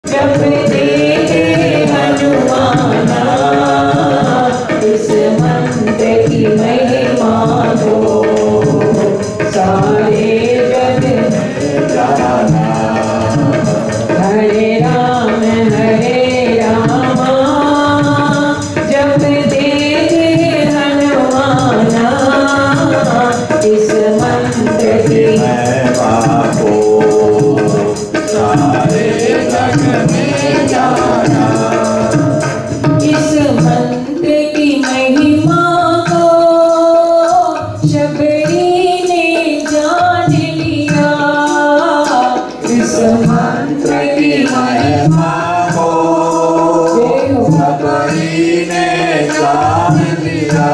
जपते हनुमाना इस मंत्र की महिमा को सारे जग जाना। हरे राम जपते हनुमाना इस मंत्र की महिमा को सारे जग में जाना। इस मंत्र की महिमा को शबरी ने जान लिया। इस मंत्र की महिमा को शबरी ने जान लिया।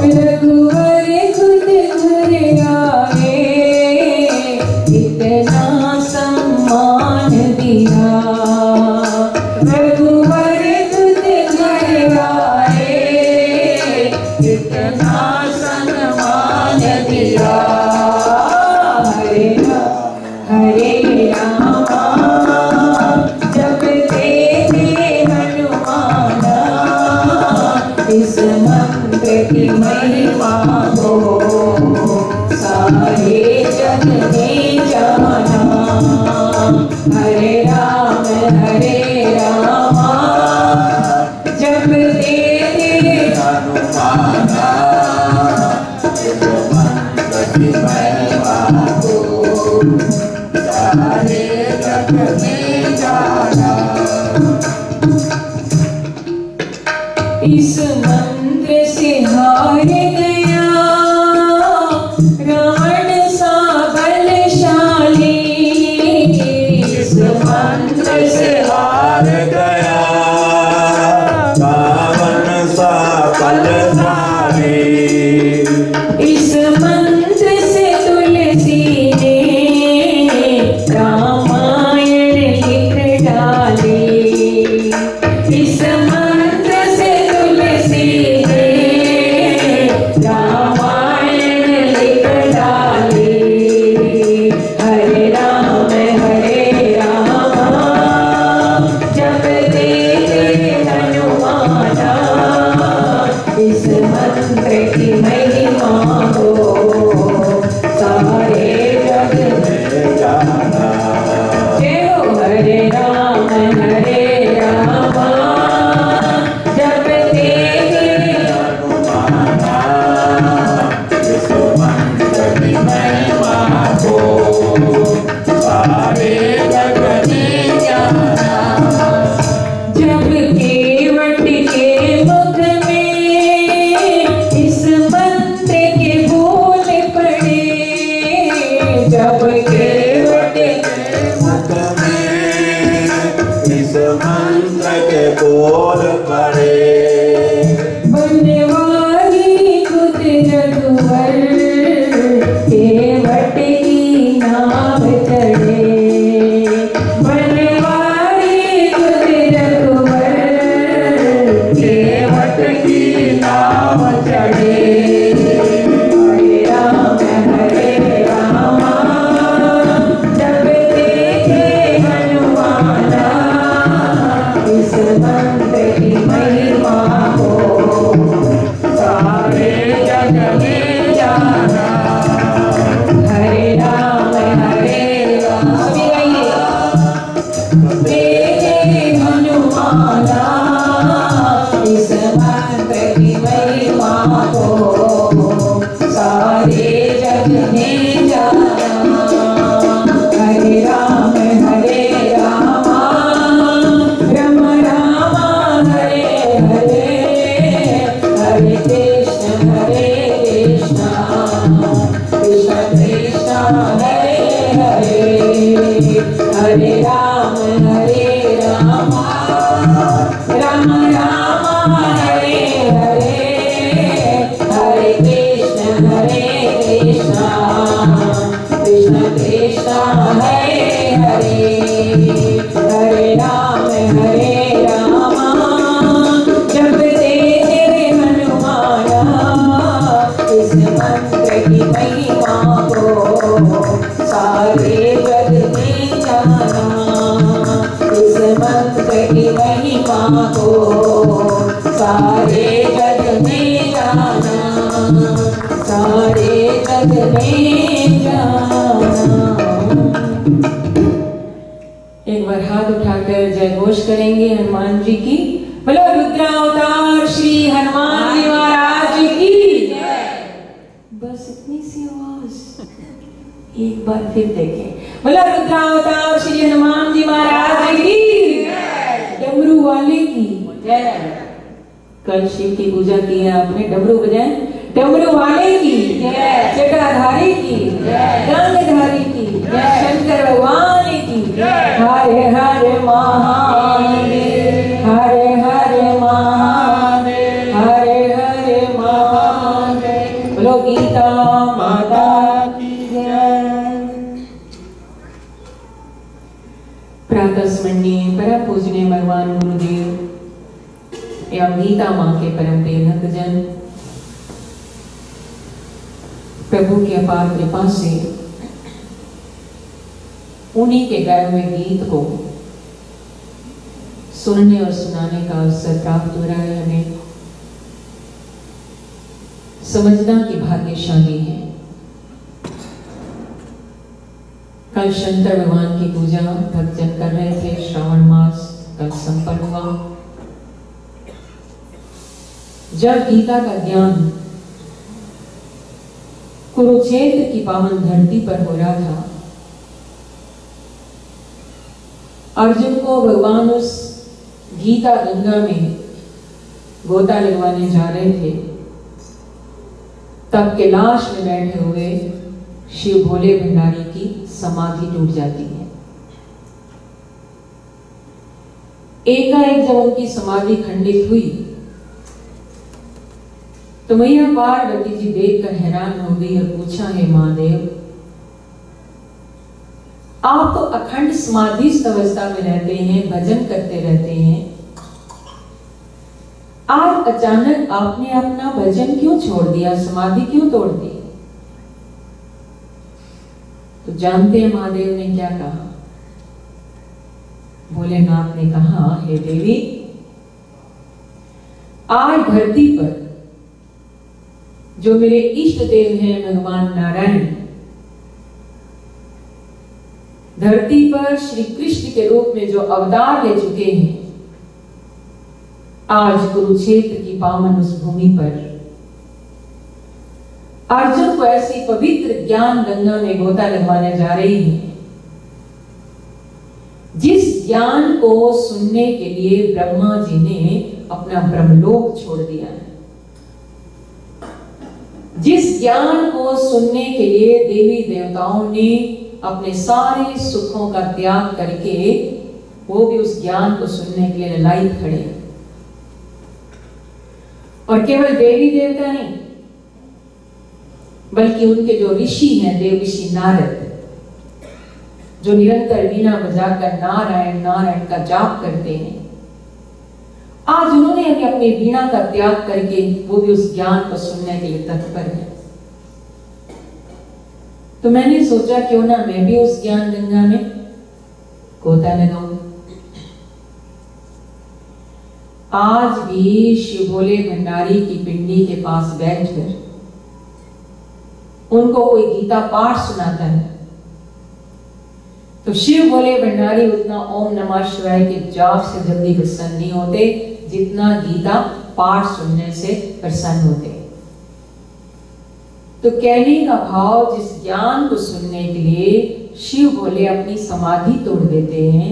रघुवर खुद घर आए इतना सम्मान दिया। रघुवर खुद घर आए इतना सम्मान दिया। हरे राम जपते हनुमाना इस मंत्र की महिमा को सारे जग में जाना। हरे राम जपते हनुमाना इस मंत्र की महिमा को सारे जग में जाना। इस मंत्र से हार गया रावण सा बलशाली। इस मंत्र से हार गया रावण सा बलशाली। इस मंत्र से तुलसी ने रामायण लिख डाली। इस मंत्र से तुलसी ने रामायण लिख डाली। हरे राम जपते हनुमाना इस मंत्र की महिमा को सारे जग में जाना। जय हो हरे राम जपते हनुमाना इस मंत्र की महिमा को सारे जग में जाना। जब केवट के मुख में इस मंत्र के बोल पड़े। जब केवट के मुख में इस मंत्र के बोल पड़े। बनवारी खुद रघुवर केवट की नाम चढ़े। बनवारी खुद रघुवर केवट की नाम चढ़े। हरे राम जपते हनुमाना इस मंत्र की महिमा को सारे जग में जाना। हरे राम सभी गाइए। हनुमाना इस मंत्र की महिमा को सारे जग में जाना। हरे राम राम हरे हरे हरे कृष्ण कृष्ण कृष्ण हरे हरे। हरे राम राम हरे हरे हरे कृष्ण कृष्ण कृष्ण हरे हरे। हरे राम जपते हनुमाना इस मंत्र की महिमा को सारे जग में जाना। की महिमा को सारे जग में जाना, सारे जग में जाना। एक बार हाथ उठाकर जय घोष करेंगे हनुमान जी की। बोलो रुद्रावतार श्री हनुमान जी महाराज की जय। बस इतनी सी आवाज, एक बार फिर देखें। बोलो रुद्रावतार श्री हनुमान जी महाराज की जय। डमरू वाले की जय। कल शिव की पूजा की है आपने, डमरू बजाए। डमरू वाले की जय, जटाधारी की जय, गंगधारी की जय, शंकर भगवान की जय। हरे हरे महादेव, हरे हरे महादेव, हरे हरे महादेव। बोलो गीता माता की जय। प्रातः स्मरणीय परम पूजनीय भगवान गुरुदेव एवं गीता माँ के परम प्रिय भक्तजन, प्रभु की अपार कृपा से उन्हीं के गाए हुए गीत को सुनने और सुनाने का अवसर प्राप्त हो रहा है। हमें समझना कि भाग्यशाली है। कल शंकर भगवान की पूजा भक्तजन कर रहे थे, श्रावण मास कल संपन्न हुआ। जब गीता का ज्ञान कुरुक्षेत्र की पावन धरती पर हो रहा था, अर्जुन को भगवान उस गीता गंगा में गोता लगवाने जा रहे थे, तब कैलाश में बैठे हुए शिव भोले भंडारी की समाधि टूट जाती है। एकाएक जब उनकी समाधि खंडित हुई तो मैया पार्वती जी देखकर हैरान हो गई और पूछा, हे महादेव, आप तो अखंड समाधिस्थ अवस्था में रहते हैं, भजन करते रहते हैं, आज अचानक आपने अपना भजन क्यों छोड़ दिया, समाधि क्यों तोड़ दी? तो जानते हैं महादेव ने क्या कहा? भोलेनाथ ने कहा, हे देवी, आज धरती पर जो मेरे इष्ट देव हैं भगवान नारायण, धरती पर श्री कृष्ण के रूप में जो अवतार ले चुके हैं, आज कुरुक्षेत्र की पावन उस भूमि पर अर्जुन को ऐसी पवित्र ज्ञान गंगा में गोता लगवाने जा रही है, जिस ज्ञान को सुनने के लिए ब्रह्मा जी ने अपना ब्रह्मलोक छोड़ दिया है, जिस ज्ञान को सुनने के लिए देवी देवताओं ने अपने सारे सुखों का त्याग करके वो भी उस ज्ञान को सुनने के लिए ललायत खड़े हैं। और केवल देवी देवता नहीं, बल्कि उनके जो ऋषि हैं, देव ऋषि नारद, जो निरंतर वीणा बजाकर नारायण नारायण का जाप करते हैं, आज उन्होंने अपनी वीणा का त्याग करके वो भी उस ज्ञान को सुनने के लिए तत्पर है। तो मैंने सोचा क्यों ना मैं भी उस ज्ञान गंगा में गोता लगाऊं। आज भी शिव भोले भंडारी की पिंडी के पास बैठकर उनको कोई गीता पाठ सुनाता है तो शिव भोले भंडारी उतना ओम नमः शिवाय के जाप से जल्दी प्रसन्न नहीं होते जितना गीता पाठ सुनने से प्रसन्न होते। तो कहने का भाव, जिस ज्ञान को सुनने के लिए शिव भोले अपनी समाधि तोड़ देते हैं,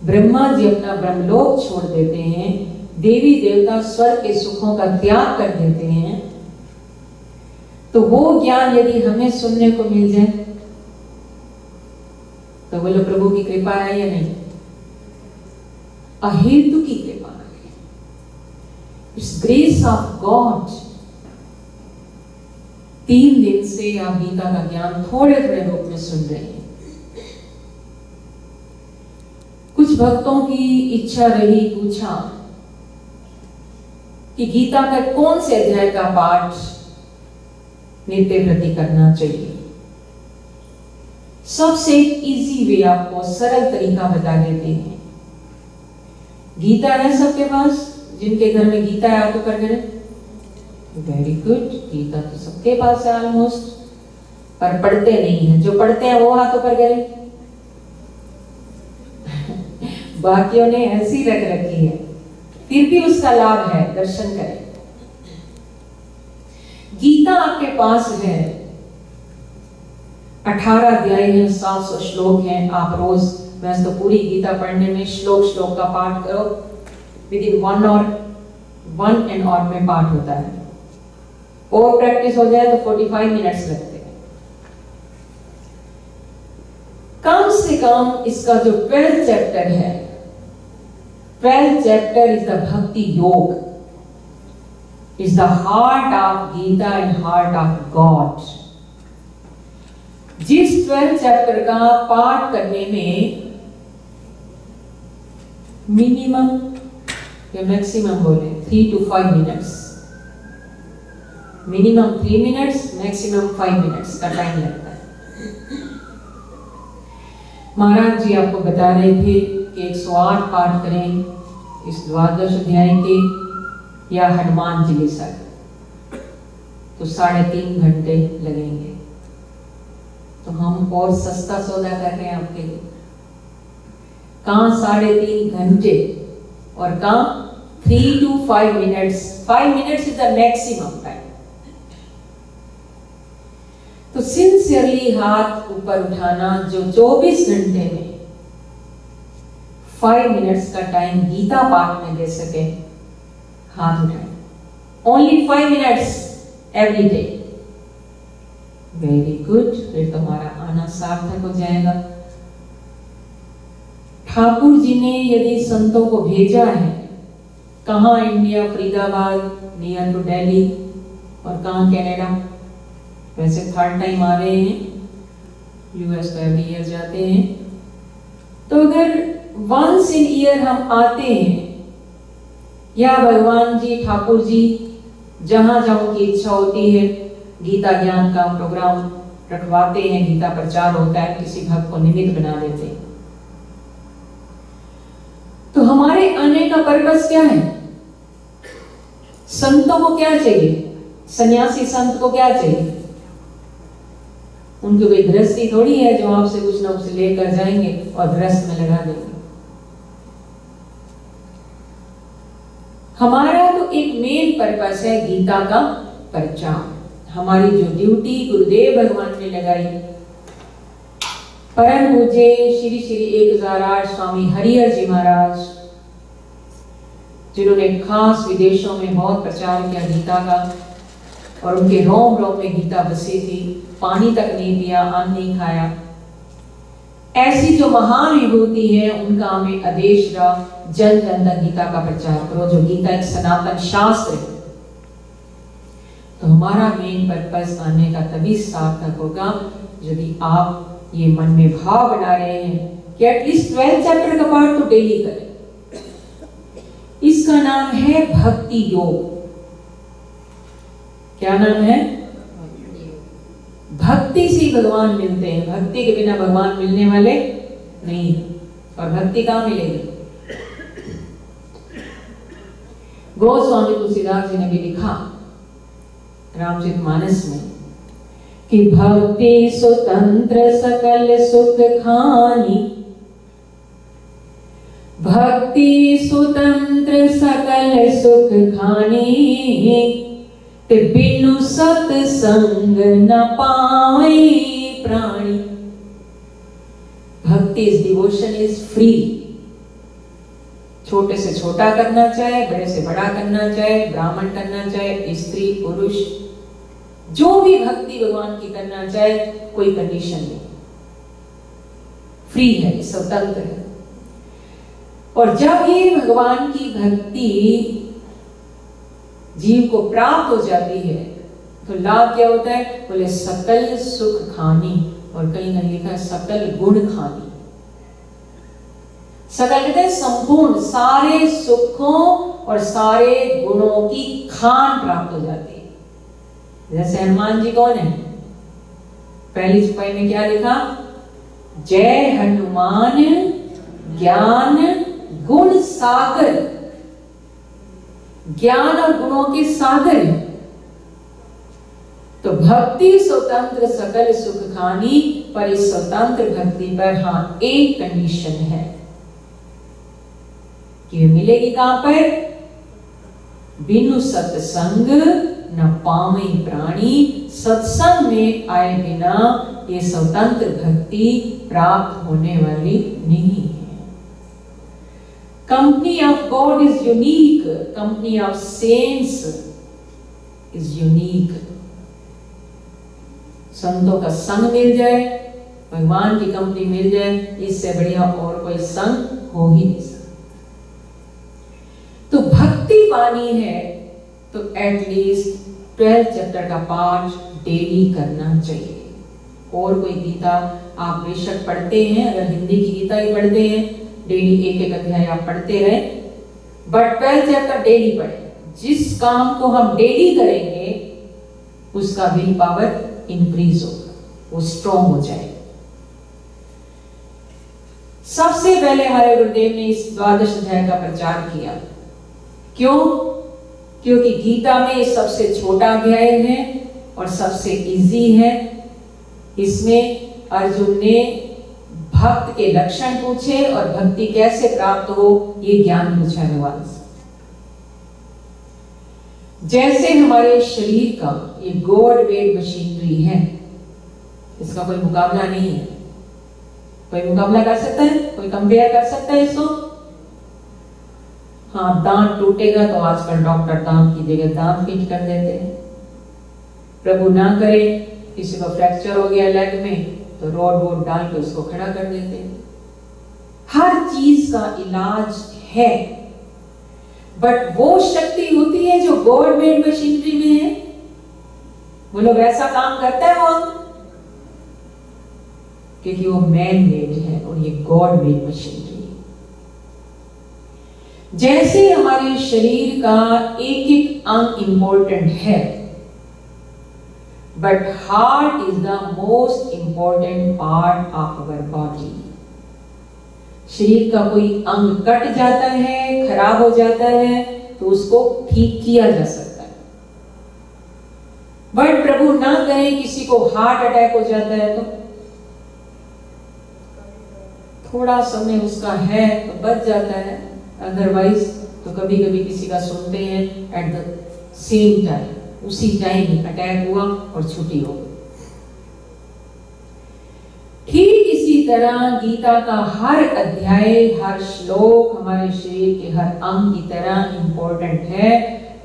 ब्रह्मा जी अपना ब्रह्मलोक छोड़ देते हैं, देवी देवता स्वर्ग के सुखों का त्याग कर देते हैं, तो वो ज्ञान यदि हमें सुनने को मिल जाए तो बोलो प्रभु की कृपा है या नहीं? अहेतु की कृपा है, इट्स ग्रेस ऑफ गॉड। 3 दिन से आप गीता का ज्ञान थोड़े थोड़े रूप में सुन रहे हैं। कुछ भक्तों की इच्छा रही, पूछा कि गीता का कौन से अध्याय का पाठ नित्य प्रति करना चाहिए। सबसे इजी वे आपको सरल तरीका बता देते हैं गीता है सबके पास? जिनके घर में गीता है हाथ ऊपर करें। वेरी गुड, गीता तो सबके पास है ऑलमोस्ट, पर पढ़ते नहीं है। जो पढ़ते हैं वो हाथ ऊपर करें। बाकियों ने ऐसी रख रखी है, फिर भी उसका लाभ है, दर्शन करें। गीता आपके पास है, 18 अध्याय है, 700 श्लोक हैं। आप रोज, वैसे तो पूरी गीता पढ़ने में श्लोक का पाठ करो, विद इन 1 एंड और में पाठ होता है। और प्रैक्टिस हो जाए तो 45 मिनट्स लगते हैं। कम से कम इसका जो 12th चैप्टर है, 12th chapter is the Bhakti Yoga, is the heart of Gita and heart of God. जिस 12th चैप्टर का पाठ करने में मिनिमम या मैक्सिमम बोले 3 to 5 minutes, minimum 3 minutes, maximum 5 minutes का टाइम लगता है। महाराज जी आपको बता रहे थे कि 108 पाठ करें इस द्वादश अध्याय के या हनुमान चालीसा तो 3.5 घंटे लगेंगे। तो हम और सस्ता सौदा कर रहे हैं आपके लिए। कहाँ 3.5 घंटे और कहाँ 3 to 5 minutes. 5 minutes is the maximum time. तो सिंसियरली हाथ ऊपर उठाना, जो 24 घंटे में 5 मिनट्स का टाइम गीता पाठ में दे सके, हाथ उठाएं। Only 5 minutes every day. Very good, फिर तुम्हारा आना सार्थक हो जाएगा। ठाकुर जी ने यदि संतों को भेजा है, कहाँ? India, Faridabad, near to Delhi, और कहाँ? कनाडा। वैसे 3rd टाइम आ रहे हैं, यूएस तो एवरी ईयर जाते हैं। तो अगर वंस इन ईयर हम आते हैं, या भगवान जी, ठाकुर जी जहां जहां की इच्छा होती है, गीता ज्ञान का प्रोग्राम रखवाते हैं, गीता प्रचार होता है, किसी भक्त को निमित्त बना देते हैं। तो हमारे आने का पर्पस क्या है? संतों को क्या चाहिए? सन्यासी संत को क्या चाहिए? उनकी कोई गृहस्थी थोड़ी है जो आपसे कुछ ना कुछ लेकर जाएंगे और गृहस्थ में लगा देंगे। हमारा तो एक मेन पर्पस है गीता का प्रचार। हमारी जो ड्यूटी गुरुदेव भगवान ने लगाई, परम पूज्य श्री श्री 1008 स्वामी हरिहर जी महाराज, जिन्होंने खास विदेशों में बहुत प्रचार किया गीता का, और उनके रोम रोम में गीता बसी थी, पानी तक नहीं पिया, अन्न नहीं खाया। ऐसी जो महान विभूति है, उनका हमें आदेश रहा, जन जन तक गीता का प्रचार करो, जो गीता एक सनातन शास्त्र है। तो हमारा मेन पर्पस आने का तभी सार्थक होगा यदि आप ये मन में भाव बना रहे हैं कि एटलीस्ट 12th चैप्टर का पाठ तो डेली करें। इसका नाम है भक्ति योग। क्या नाम है? भक्ति से भगवान मिलते हैं, भक्ति के बिना भगवान मिलने वाले नहीं। और भक्ति कहाँ मिलेगी? गोस्वामी तुलसीदास जी ने भी लिखा रामचरितमानस में कि भक्ति स्वतंत्र सकल सुख खानी, भक्ति स्वतंत्र सकल सुख खानी, ते बिनु सत्संग न पाए प्राणी। भक्ति इज डिवोशन इज फ्री। छोटे से छोटा करना चाहे, बड़े से बड़ा करना चाहे, ब्राह्मण करना चाहे, स्त्री पुरुष, जो भी भक्ति भगवान की करना चाहे, कोई कंडीशन नहीं, फ्री है, स्वतंत्र है। और जब ये भगवान की भक्ति जीव को प्राप्त हो जाती है तो लाभ क्या होता है? बोले सकल सुख खानी, और कहीं कहीं लिखा है सकल गुण खानी। सकल कहते हैं संपूर्ण, सारे सुखों और सारे गुणों की खान प्राप्त हो जाती है। जैसे हनुमान जी कौन है? पहली चौपाई में क्या लिखा? जय हनुमान ज्ञान गुण सागर, ज्ञान और गुणों के सागर है। तो भक्ति स्वतंत्र सकल सुख खानी, पर इस स्वतंत्र भक्ति पर हाँ एक कंडीशन है कि मिलेगी कहां पर? बिनु सत्संग न पावे प्राणी, सत्संग में आए बिना ये स्वतंत्र भक्ति प्राप्त होने वाली नहीं है। Company of God is unique, company of cents is unique. संतों का संग मिल जाए, भगवान की कंपनी मिल जाए, इससे बढ़िया और कोई संग हो ही नहीं सकता। तो भक्ति पानी है तो एटलीस्ट 12 चैप्टर का पाठ डेली करना चाहिए। और कोई गीता आप बेशक पढ़ते हैं, अगर हिंदी की गीता ही पढ़ते हैं, डेली एक एक अध्याय आप पढ़ते रहे, बट 12 चैप्टर डेली पढ़े। जिस काम को हम डेली करेंगे उसका विल पावर इंक्रीज होगा, वो स्ट्रॉन्ग हो जाएगा। सबसे पहले हमारे गुरुदेव ने इस द्वादश अध्याय का प्रचार किया। क्यों? क्योंकि गीता में सबसे छोटा अध्याय है और सबसे इजी है। इसमें अर्जुन ने भक्त के लक्षण पूछे और भक्ति कैसे प्राप्त हो ये ज्ञान पूछा भगवान से। जैसे हमारे शरीर का ये गॉड मेड मशीनरी है, इसका कोई मुकाबला नहीं है। कोई मुकाबला कर सकता है? कोई कंपेयर कर सकता है इसको? हाँ, दांत टूटेगा तो आजकल डॉक्टर दांत की जगह दांत फिट कर देते हैं। प्रभु ना करे किसी को फ्रैक्चर हो गया लेग में तो रॉड वोड डाल के उसको खड़ा कर देते हैं। हर चीज का इलाज है, बट वो शक्ति होती है जो गॉड मेड मशीनरी में है। वो लोग ऐसा काम करता है वो, क्योंकि वो मैन मेड है और ये गॉड मेड मशीनरी। जैसे हमारे शरीर का एक एक अंग इंपॉर्टेंट है, but heart is the most important part of our body. शरीर का कोई अंग कट जाता है, खराब हो जाता है, तो उसको ठीक किया जा सकता है। बट प्रभु ना करे किसी को हार्ट अटैक हो जाता है तो थोड़ा समय उसका है तो बच जाता है, अदरवाइज तो कभी कभी किसी का सुनते हैं एट द सेम टाइम, उसी टाइम ही अटैक हुआ और छुट्टी हो गई। ठीक इसी तरह गीता का हर अध्याय, हर श्लोक हमारे शरीर के हर अंग की तरह इंपॉर्टेंट है,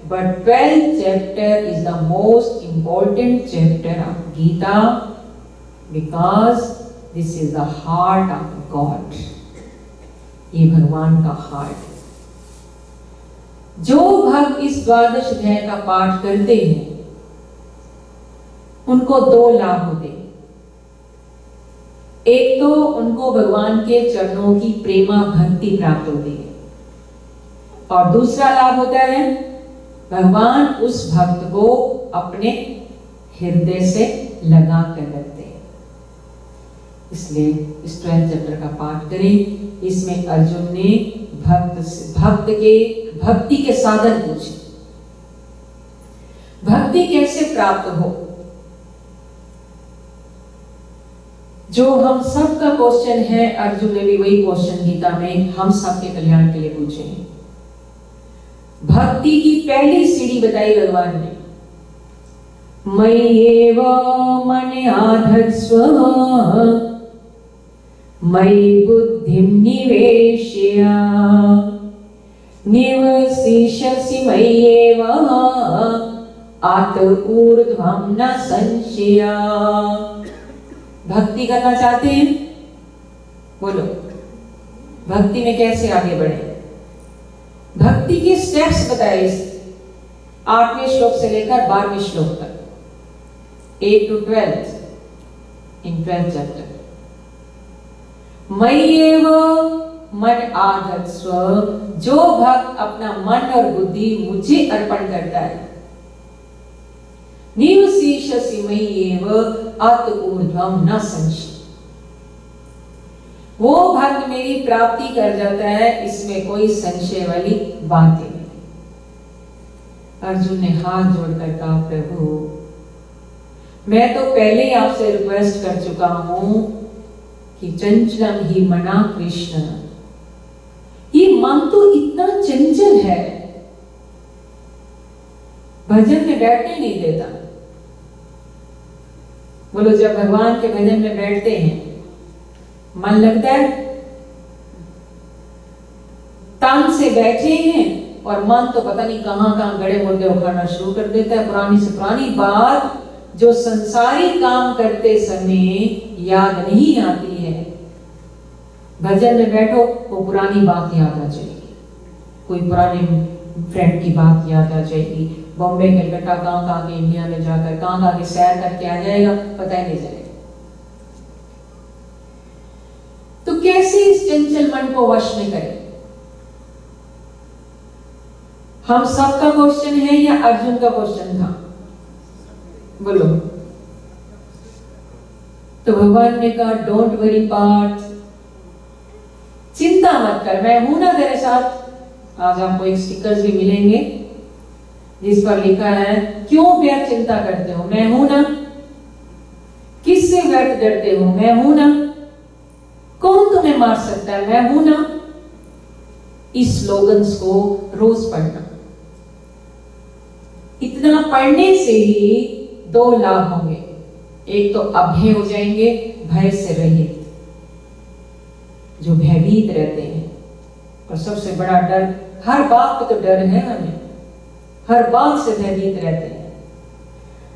but 12th chapter is the most important chapter of Gita because this is the heart of God. ये भगवान का हार्ट है। जो भक्त इस द्वादश अध्याय का पाठ करते हैं उनको दो लाभ होते हैं। एक तो उनको भगवान के चरणों की प्रेमा भक्ति प्राप्त होती है, और दूसरा लाभ होता है भगवान उस भक्त को अपने हृदय से लगा कर रखते हैं। इसलिए इस 12th चैप्टर का पाठ करें। इसमें अर्जुन ने भक्ति के साधन पूछे। भक्ति कैसे प्राप्त हो, जो हम सब का क्वेश्चन है। अर्जुन ने भी वही क्वेश्चन गीता में हम सब के कल्याण के लिए पूछे हैं। भक्ति की पहली सीढ़ी बताई भगवान ने, मय्येव मन आधत्स्व मयि बुद्धिं निवेशय निवसिष्यसि मय्येव अत ऊर्ध्वं न संशय। भक्ति करना चाहते हैं? बोलो, भक्ति में कैसे आगे बढ़े? भक्ति के स्टेप्स बताए इस 8वें श्लोक से लेकर 12वें श्लोक तक, 8 to 12 इन 12th चैप्टर। मय्येव मन आधत्स्व, जो भक्त अपना मन और बुद्धि मुझे अर्पण करता है, निवसिष्यसि मय्येव अत ऊर्ध्वं न संशय। वो भक्त मेरी प्राप्ति कर जाता है, इसमें कोई संशय वाली बात नहीं। अर्जुन ने हाथ जोड़कर कहा, प्रभु मैं तो पहले ही आपसे रिक्वेस्ट कर चुका हूं कि चंचलम ही मना कृष्ण, ये मन तो इतना चंचल है, भजन में बैठने नहीं देता। बोलो जब भगवान के भजन में बैठते हैं मन लगता है, तान से बैठे हैं और मन तो पता नहीं कहां कहां गड़े मुर्दे उखाड़ना शुरू कर देता है। पुरानी से पुरानी बात जो संसारी काम करते समय याद नहीं आती है, भजन में बैठो वो पुरानी बात याद आ जाएगी, कोई पुराने फ्रेंड की बात याद आ जाएगी, बॉम्बे कलकत्ता कहां के इंडिया में जाकर कहां के सैर करके आ जाएगा, पता ही नहीं चलेगा। तो कैसे इस चंचल मन को वश में करें? हम सबका क्वेश्चन है या अर्जुन का क्वेश्चन था? बोलो। तो भगवान ने कहा डोंट वरी पार्थ, चिंता मत कर, मैं हूं ना तेरे साथ। आज आपको एक स्टिकर्स भी मिलेंगे जिस पर लिखा है क्यों व्यर्थ चिंता करते हो, मैं हूं ना। किससे व्यर्थ डरते हो, मैं हूं ना। कौन तुम्हें मार सकता है, मैं हूं ना। इस स्लोगन्स को रोज पढ़ना। इतना पढ़ने से ही दो लाभ होंगे, एक तो अभय हो जाएंगे, भय से रहित, जो भयभीत रहते हैं। और सबसे बड़ा डर, हर बात पे तो डर है हमें, हर बात से भयभीत रहते हैं।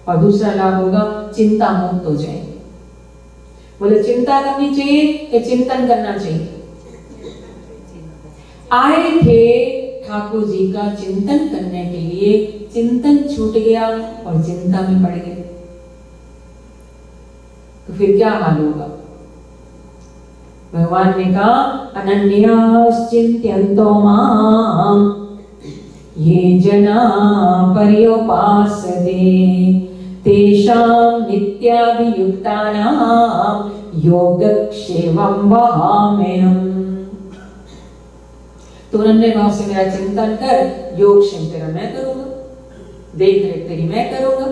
और दूसरा लाभ होगा चिंता मुक्त हो जाएंगे। बोले चिंता करनी चाहिए कि चिंतन करना चाहिए? आए थे ठाकुर जी का चिंतन करने के लिए, चिंतन छूट गया और चिंता में पड़ गए, तो फिर क्या हाल होगा? भगवान ने कहा अनन्याश्चिन्त्यन्तो मां ये जना पर्युपासते तेषां नित्याभियुक्तानां योगक्षेमं वहाम्यहम्। तो अनन्य भाव से मेरा चिंतन कर, योगक्षेम तेरा मैं करूंगा, देख रेख तेरी मैं करूंगा।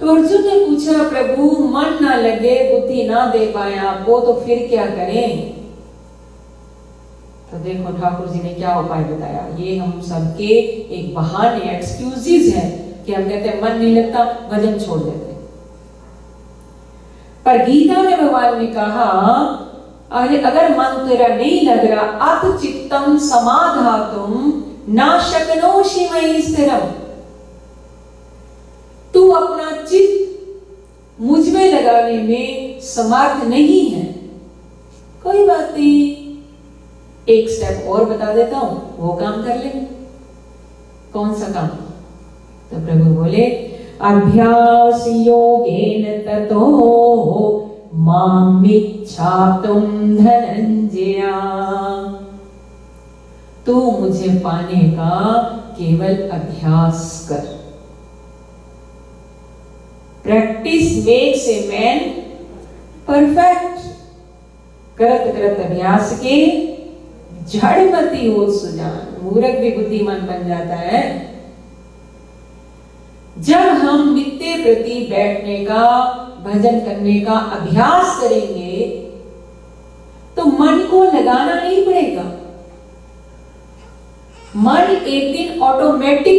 तो अर्जुन ने पूछा प्रभु मन ना लगे, बुद्धि ना दे पाए आपको, तो फिर क्या करें? तो देखो ठाकुर जी ने क्या उपाय बताया। ये हम सबके एक बहाने, एक्सक्यूजेस हैं कि हम कहते हैं मन नहीं लगता, भजन छोड़ देते। पर गीता में भगवान ने कहा अरे अगर मन तेरा नहीं लग रहा, अथ चित्तम समाधातुम ना शक्नोषि मयि स्थिरम, तू अपना चित्त मुझ में लगाने में समर्थ नहीं है, कोई बात नहीं, एक स्टेप और बता देता हूं, वो काम कर ले। कौन सा काम? तो प्रभु बोले अभ्यास योगेन ततो मामिच्छातुं धनंजया, तू मुझे पाने का केवल अभ्यास कर। Practice makes a man perfect. करत करत अभ्यास के जड़मति हो सुजान, मूर्ख भी बुद्धिमान बन जाता है। जब हम नित्य प्रति बैठने का, भजन करने का अभ्यास करेंगे तो मन को लगाना नहीं पड़ेगा। मन एक दिन ऑटोमेटिक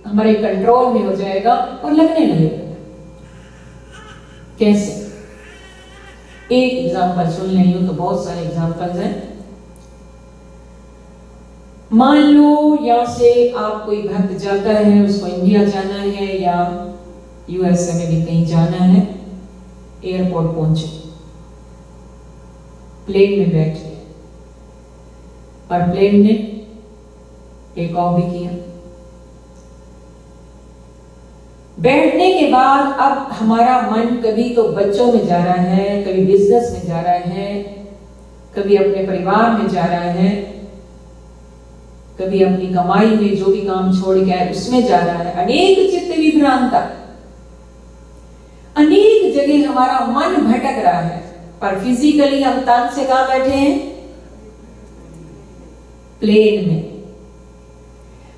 हमारे कंट्रोल में हो जाएगा और लगने लगेगा। कैसे? एक एग्जांपल सुन लें, यूं तो बहुत सारे एग्जांपल्स हैं। मान लो यहां से आप कोई भक्त जाता है, उसको इंडिया जाना है या यूएसए में भी कहीं जाना है, एयरपोर्ट पहुंचे, प्लेन में बैठ गए और प्लेन ने टेक ऑफ भी किया। बैठने के बाद अब हमारा मन कभी तो बच्चों में जा रहा है, कभी बिजनेस में जा रहा है, कभी अपने परिवार में जा रहा है, कभी अपनी कमाई में जो भी काम छोड़ के आए उसमें जा रहा है। अनेक चित्त विभ्रांता, अनेक जगह हमारा मन भटक रहा है। पर फिजिकली हम तन से कहां बैठे हैं? प्लेन में।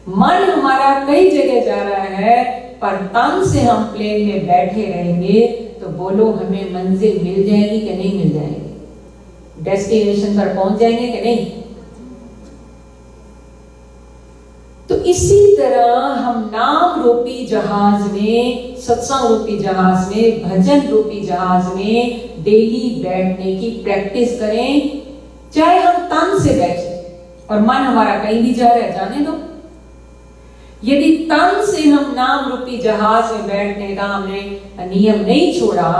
मन हमारा कई जगह जा रहा है, पर तन से हम प्लेन में बैठे रहेंगे तो बोलो हमें मंजिल मिल जाएगी कि नहीं मिल जाएगी? डेस्टिनेशन पर पहुंच जाएंगे कि नहीं? तो इसी तरह हम नाम रूपी जहाज में, सत्संग रूपी जहाज में, भजन रूपी जहाज में डेली बैठने की प्रैक्टिस करें। चाहे हम तन से बैठे और मन हमारा कहीं भी जा रहा है, जाने दो। यदि तन से हम नाम रूपी जहाज में बैठने का हमने नियम नहीं छोड़ा,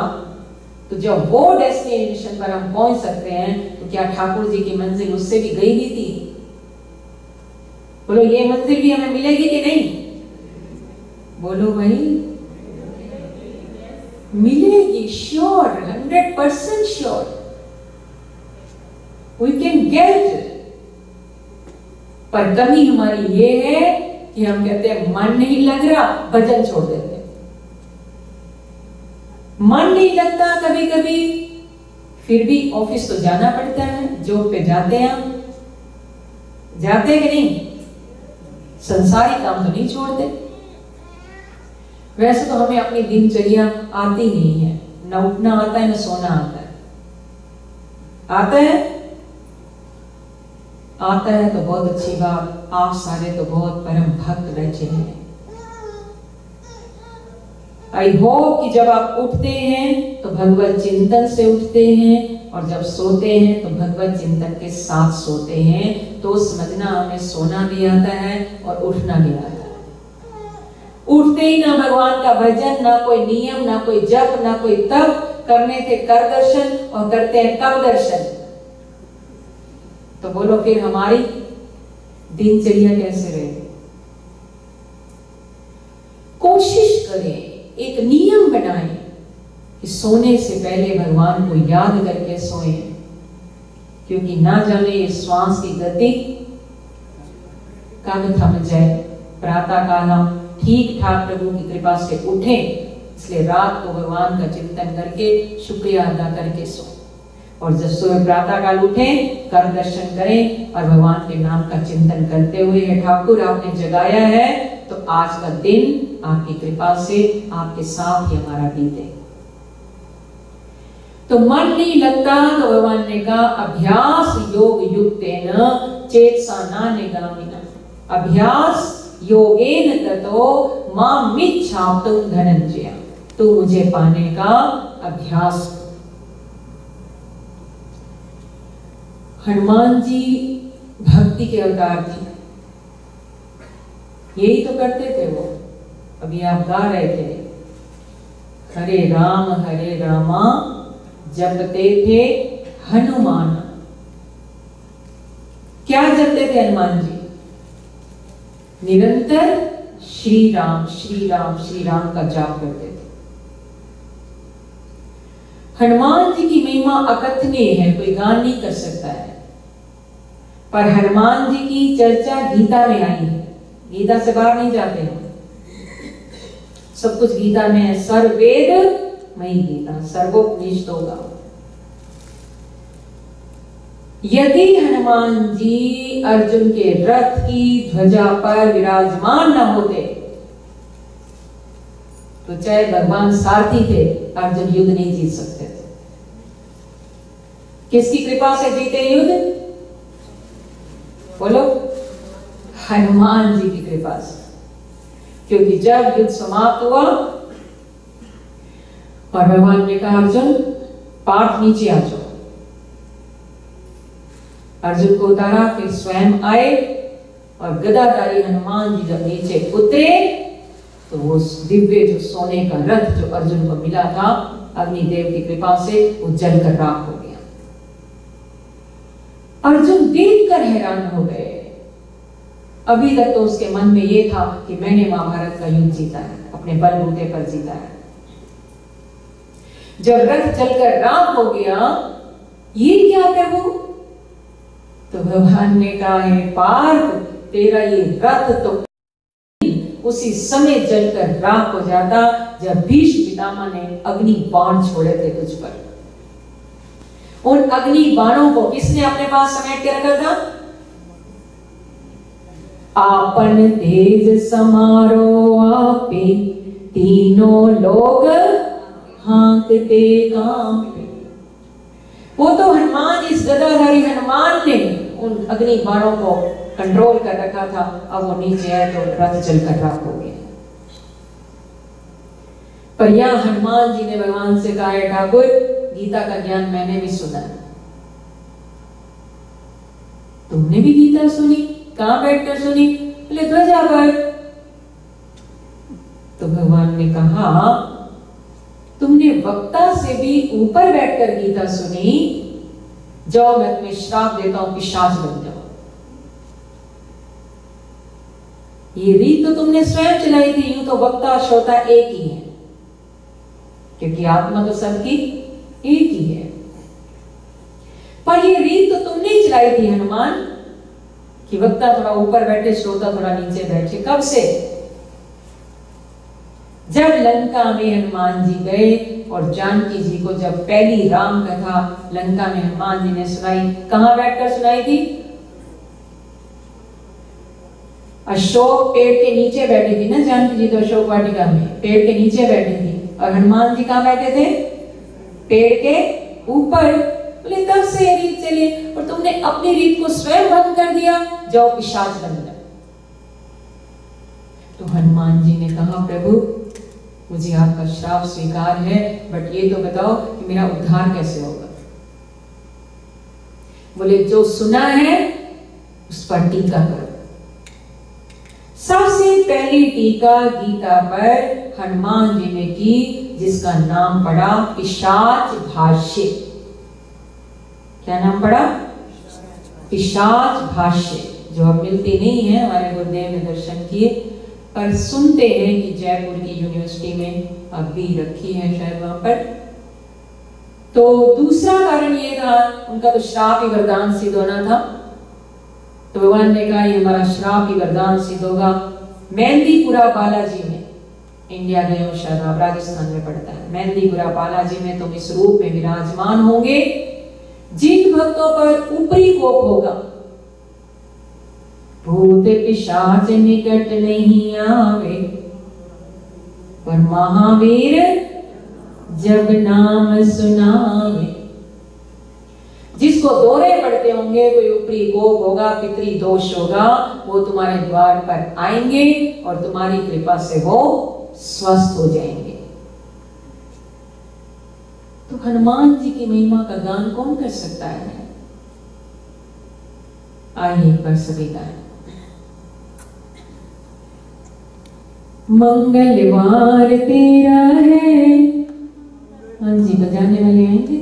तो जब वो डेस्टिनेशन पर हम पहुंच सकते हैं, तो क्या ठाकुर जी की मंजिल उससे भी गई भी थी? बोलो ये मंजिल भी हमें मिलेगी कि नहीं? बोलो भाई, मिलेगी, sure, 100% sure. We can get. पर कमी हमारी ये है कि हम कहते हैं मन नहीं लग रहा, भजन छोड़ देते हैं। मन नहीं लगता कभी कभी, फिर भी ऑफिस तो जाना पड़ता है, जॉब पे जाते हैं हम, जाते हैं कि नहीं? संसारी काम तो नहीं छोड़ते। वैसे तो हमें अपनी दिनचर्या आती नहीं है, न उठना आता है न सोना आता है। आता है? आता है तो बहुत अच्छी बात। आप सारे तो बहुत परम भक्त बैठे हैं। आई होप कि जब आप उठते हैं तो भगवत चिंतन से उठते हैं, और जब सोते हैं तो भगवत चिंतन के साथ सोते हैं। तो समझना हमें सोना भी आता है और उठना भी आता है। उठते ही ना भगवान का भजन, ना कोई नियम, ना कोई जप, ना कोई तप, करने थे कर दर्शन, और करते हैं कब दर्शन? तो बोलो फिर हमारी दिनचर्या कैसे रहे? कोशिश करें, एक नियम बनाएं कि सोने से पहले भगवान को याद करके सोएं, क्योंकि ना जाने ये श्वास की गति कब थम जाए। प्रातः काल हम ठीक ठाक प्रभु की कृपा से उठें, इसलिए रात को भगवान का चिंतन करके शुक्रिया अदा करके सो, और जब सुबह प्रातः काल उठें, कर दर्शन करें और भगवान के नाम का चिंतन करते हुए, हे ठाकुर आपने जगाया है तो आज का दिन आपकी कृपा से आपके साथ ही हमारा बीते। तो मन नहीं लगता तो भगवान ने कहा अभ्यास योग युक्तेन चेतसा न निगामिना। अभ्यास योगेन ततो मामिच्छाप्तुं धनंजय। तो मुझे पाने का अभ्यास। हनुमान जी भक्ति के अवतार थे, यही तो करते थे वो। अभी आप गा रहे थे, हरे रामा जपते थे हनुमान। क्या जपते थे हनुमान जी? निरंतर श्री राम श्री राम श्री राम का जाप करते थे। हनुमान जी की महिमा अकथनीय है, कोई गान नहीं कर सकता है। पर हनुमान जी की चर्चा गीता में आई है, गीता से बाहर नहीं जाते हम, सब कुछ गीता में है। सर्ववेद मयि गीता, सर्वोपनिषदों का। यदि हनुमान जी अर्जुन के रथ की ध्वजा पर विराजमान न होते तो चाहे भगवान सारथी थे, अर्जुन युद्ध नहीं जीत सकते थे। किसकी कृपा से जीते युद्ध? बोलो, हनुमान जी की कृपा से। क्योंकि जब युद्ध समाप्त हुआ और भगवान ने कहा अर्जुन पार्थ नीचे आ जाओ, अर्जुन को उतारा, फिर स्वयं आए और गदाधारी हनुमान जी जब नीचे उतरे तो वो दिव्य जो सोने का रथ जो अर्जुन को मिला था, अग्निदेव की कृपा से वो जलकर राख हो गया। अर्जुन देखकर हैरान हो गए। अभी तक तो उसके मन में ये था कि मैंने महाभारत का युद्ध जीता है, अपने बलबूते पर जीता है। जब रथ जलकर राख हो गया, ये क्या प्रभु? तो भगवान ने कहा है पार्थ, तेरा ये रथ तो उसी समय जलकर राख हो जाता जब भीष्म पितामह ने अग्नि बाण छोड़े थे तुझ पर। उन अग्नि बाणों को किसने अपने पास समेट के रखा था? आपन तेज समारो आपे, तीनों लोग हाँकते कांपे। वो तो हनुमान, इस गदाधारी हनुमान ने उन अग्नि बाणों को कंट्रोल कर रखा था। अब वो नीचे आए तो रथ जलकर राख हो गया। पर यहां हनुमान जी ने भगवान से कहा, ठाकुर गीता का ज्ञान मैंने भी सुना, तुमने भी गीता सुनी? कहां बैठकर सुनी? बोले ध्वजा पर। तो भगवान ने कहा, तुमने वक्ता से भी ऊपर बैठकर गीता सुनी, जाओ मैं तुम्हें श्राप देता हूं, पिशाच बन जाओ। ये रीत तो तुमने स्वयं चलाई थी। यूं तो वक्ता श्रोता एक ही है, क्योंकि आत्मा तो सबकी एक ही है। पर ये रीत तो तुमने चलाई थी हनुमान, कि वक्ता थोड़ा ऊपर बैठे, श्रोता थोड़ा नीचे बैठे। कब से? जब लंका में हनुमान जी गए और जानकी जी को जब पहली राम कथा लंका में हनुमान जी ने सुनाई, कहां बैठकर सुनाई थी? अशोक पेड़ के नीचे बैठी थी ना जानकी जी, तो अशोक वाटिका में पेड़ के नीचे बैठी थी। और हनुमान जी कहां बैठे थे? पेड़ के ऊपर। बोले तब से ये रीत चली, और तुमने अपनी रीत को स्वयं भंग कर दिया, जाओ पिशाच बन जाओ। तो हनुमान जी ने कहा, प्रभु मुझे आपका श्राप स्वीकार है, बट ये तो बताओ कि मेरा उद्धार कैसे होगा? बोले जो सुना है उस पर टीका करो। सबसे पहली टीका गीता पर हनुमान जी ने की, जिसका नाम पड़ा पिशाच भाष्य। क्या नाम पड़ा? पिशाच भाष्य, जो अब मिलती नहीं है। हमारे गुरुदेव ने दर्शन किए, पर सुनते हैं कि जयपुर की यूनिवर्सिटी में अब भी रखी है शायद वहां पर। तो दूसरा कारण ये था, उनका तो श्राप ही वरदान सिद्ध होना था। तो भगवान ने कहा, ये हमारा श्राप ही वरदान सिद्ध होगा। मेहंदीपुरा बालाजी में, इंडिया गए हो शायद आप, राजस्थान में पड़ता है। मेहंदीपुरा बालाजी में तुम इस रूप में विराजमान होंगे, जिन भक्तों पर ऊपरी कोप होगा, भूत पिशाच निकट नहीं आवे, पर महावीर जब नाम सुनावे। जिसको दौरे पड़ते होंगे, कोई ऊपरी कोप होगा, पितरी दोष होगा, वो तुम्हारे द्वार पर आएंगे और तुम्हारी कृपा से वो स्वस्थ हो जाएंगे। तो हनुमान जी की महिमा का गान कौन कर सकता है? आइए एक बार सभी गाएं। मंगलवार तेरा है। हाँ जी, बजाने वाले आएंगे।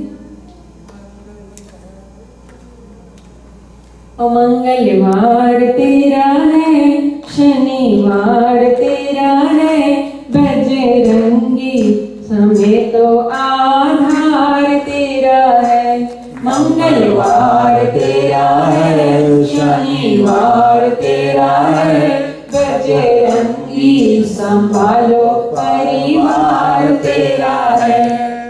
मंगलवार तेरा है, शनिवार तेरा है, बजरंगी समय तो आधार तेरा है। मंगलवार तेरा है, शनिवार तेरा है, बजरंगी संभालो परिवार तेरा है।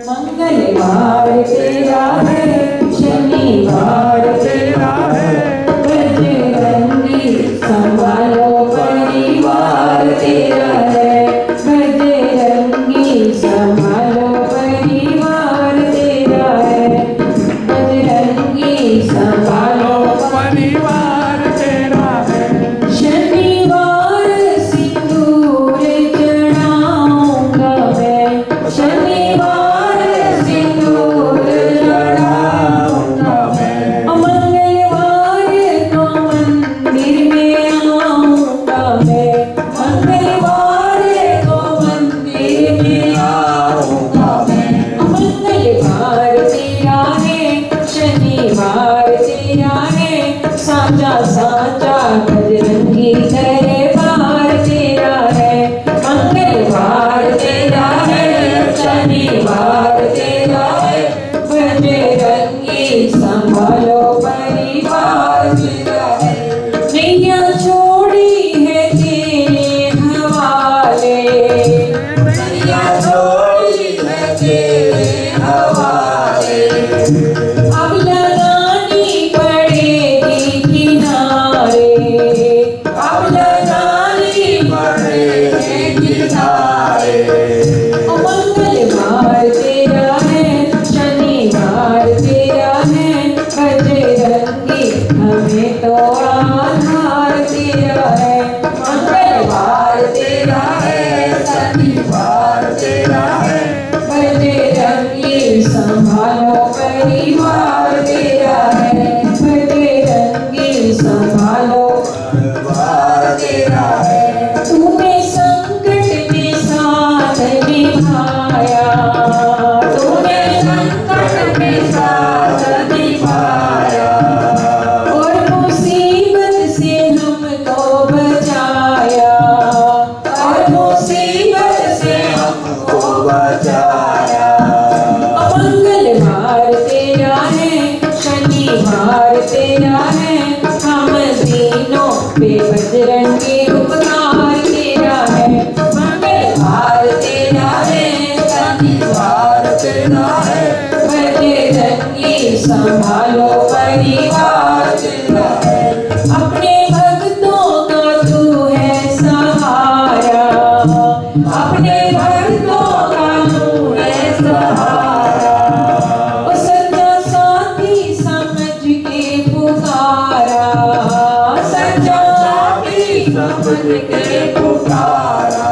मंगलवार तेरा है, शनिवार तेरा है, बजरंगी संभालो परिवार तेरा है। बजरंगी संभालो परिवार तेरा है। बजरंगी संभालो परिवार तेरा है। शनिवार सिंदूर चढ़ाऊंगा मैं, शनिवार सिंदूर चढ़ाऊंगा मैं। मंगलवार को मंदिर में आऊंगा मैं, मंगलवार को मंदिर में आऊंगा मैं। मंगलवार तेरा है, शनिवार तेरा है, साचा साचा बजरंगी दरबार तेरा है। मंगलवार तेरा है, शनिवार तेरा है, बजरंगी संभालो परिवार तेरा है। नैया छोड़ी है तेरे हवाले, नैया छोड़ी है तेरे हवाले। अब लगानी पड़े किनारे। मंगलवार तेरा है, शनिवार तेरा है, बजरंगी हमें तो आधार तेरा है। मंगलवार तेरा है, शनिवार तेरा है, बजरंगी संभालो परिवार तेरा है। बजरंगी संभालो परिवार तेरा है। तूने संकट में साथ निभाया, तूने संकट में साथ निभाया, और मुसीबत से हमको बचाया, और मुसीबत से हमको बचाया। मंगलवार तेरा है, शनिवार तेरा है, हम तीनों पे बजरंगी उपकार तेरा है। मंगलवार तेरा है, शनिवार तेरा है, बजरंगी संभालो परिवार तेरा है। अपने भक्तों का तू है सहारा, अपने भक्तों का तू है सहारा। ओ सच्चा साथी समझ के पुकारा, सच्चा साथी समझ के पुकारा।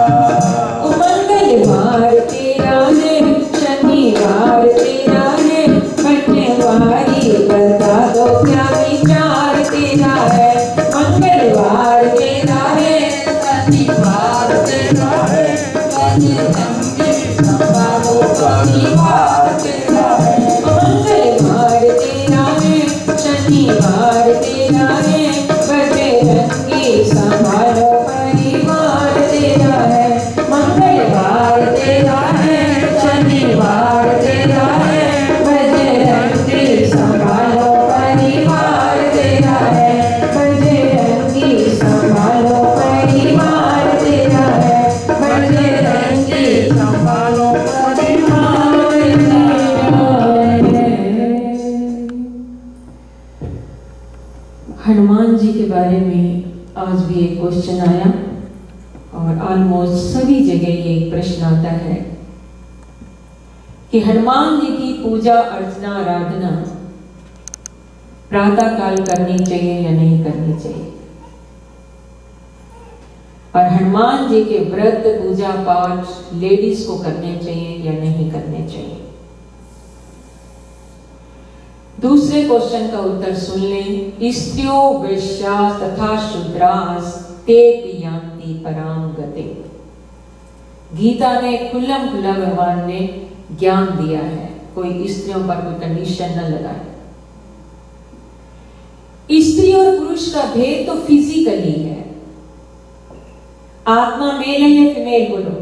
ओ मंगलवार तेरा है, शनिवार तेरा है, पटवारी बता दो क्या विचार तेरा है। मंगलवार तेरा है, शनिवार तेरा है, बजरंगी संभालो परिवार तेरा है। मंगलवार तेरा है, शनिवार तेरा है, बजरंगी संभालो परिवार तेरा है। मंगलवार तेरा है, शनिवार तेरा है, बजरंगी संभालो परिवार तेरा है। बजरंगी संभालो परिवार तेरा है, बजरंगी संभालो परिवार तेरा है। हनुमान जी के बारे में आज भी एक क्वेश्चन आया, और ऑलमोस्ट सभी जगह ये एक प्रश्न आता है कि हनुमान जी की पूजा अर्चना आराधना प्रातः काल करनी चाहिए या नहीं करनी चाहिए, और हनुमान जी के व्रत पूजा पाठ लेडीज को करने चाहिए या नहीं करने चाहिए। दूसरे क्वेश्चन का उत्तर सुन लें। स्त्रियों वैश्यास तथा शूद्रास ते यान्ति पराम गति। गीता में खुल्लम खुल्ला भगवान ने ज्ञान दिया है, कोई स्त्रियों पर कोई कंडीशन न लगाए। स्त्री और पुरुष का भेद तो फिजिकली है, आत्मा मेल है या फीमेल बोलो।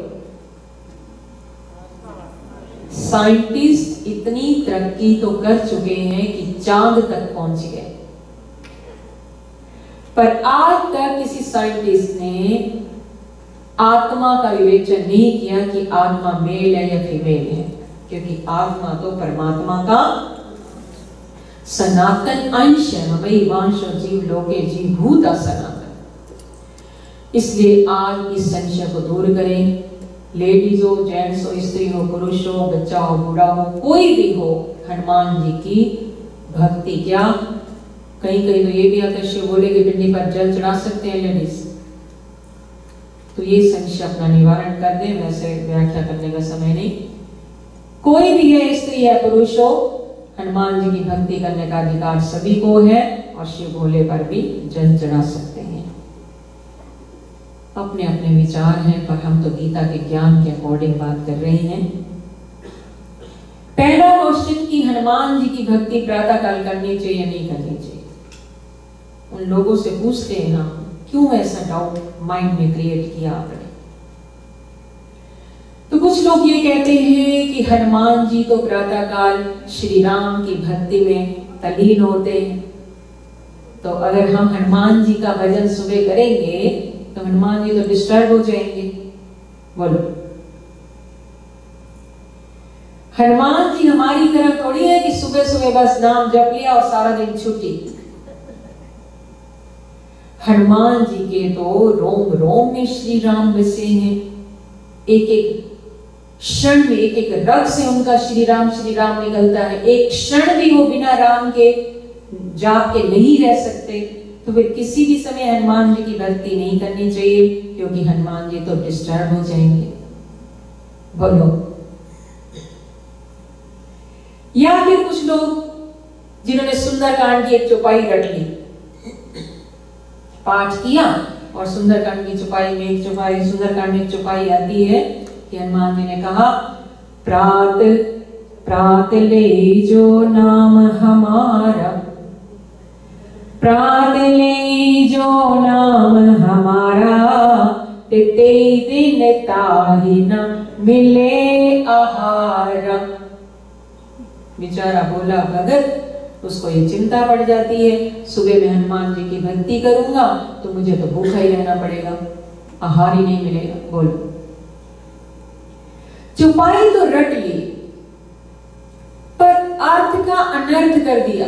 साइंटिस्ट इतनी तरक्की तो कर चुके हैं कि चांद तक पहुंच गए, पर आज तक किसी साइंटिस्ट ने आत्मा का विवेचन नहीं किया कि आत्मा मेल है या फीमेल है, क्योंकि आत्मा तो परमात्मा का सनातन अंश है। वही वांशो जीव लोके जीव भूत सनातन। इसलिए आज इस संशय को दूर करें। लेडीज हो, जेंट्स हो, स्त्री हो, पुरुष हो, बच्चा हो, बूढ़ा हो, कोई भी हो, हनुमान जी की भक्ति क्या। कहीं कहीं तो ये भी आता है शिव भोले की पिंडी पर जल चढ़ा सकते हैं लेडीज, तो ये संशय अपना निवारण कर दें। वैसे व्याख्या करने का समय नहीं। कोई भी है, स्त्री है, पुरुष हो, हनुमान जी की भक्ति करने का अधिकार सभी को है, और शिव भोले पर भी जल चढ़ा सकते हैं। अपने अपने विचार हैं, पर हम तो गीता के ज्ञान के अकॉर्डिंग बात कर रहे हैं। पहला क्वेश्चन कि हनुमान जी की भक्ति प्रातः काल करनी चाहिए या नहीं करनी चाहिए। उन लोगों से पूछते हैं हम, क्यों ऐसा डाउट माइंड में क्रिएट किया आपने। तो कुछ लोग ये कहते हैं कि हनुमान जी तो प्रातः काल श्री राम की भक्ति में तल्लीन होते हैं, तो अगर हम हनुमान जी का भजन सुबह करेंगे तो हनुमान जी तो डिस्टर्ब हो जाएंगे। बोलो, हनुमान जी हमारी तरह थोड़ी है कि सुबह सुबह बस नाम जप लिया और सारा दिन छुट्टी। हनुमान जी के तो रोम रोम में श्री राम बसे हैं। एक एक क्षण में, एक एक रग से उनका श्री राम निकलता है। एक क्षण भी वो बिना राम के जाप के नहीं रह सकते। तो फिर किसी भी समय हनुमान जी की भक्ति नहीं करनी चाहिए, क्योंकि हनुमान जी तो डिस्टर्ब हो जाएंगे। बोलो। या फिर कुछ लोग जिन्होंने सुंदरकांड की एक चौपाई रट ली, पाठ किया और सुंदरकांड की चौपाई में एक चौपाई, सुंदरकांड में एक चौपाई आती है कि हनुमान जी ने कहा, प्रात प्रात ले जो नाम हमारा, प्रात ले जो नाम हमारा, ते दिन ताहि न मिले आहार। बेचारा बोला भगत, उसको ये चिंता पड़ जाती है, सुबह में हनुमान जी की भक्ति करूंगा तो मुझे तो भूखा ही रहना पड़ेगा, आहार ही नहीं मिलेगा। बोलो। चौपाई तो रट ली, पर अर्थ का अनर्थ कर दिया।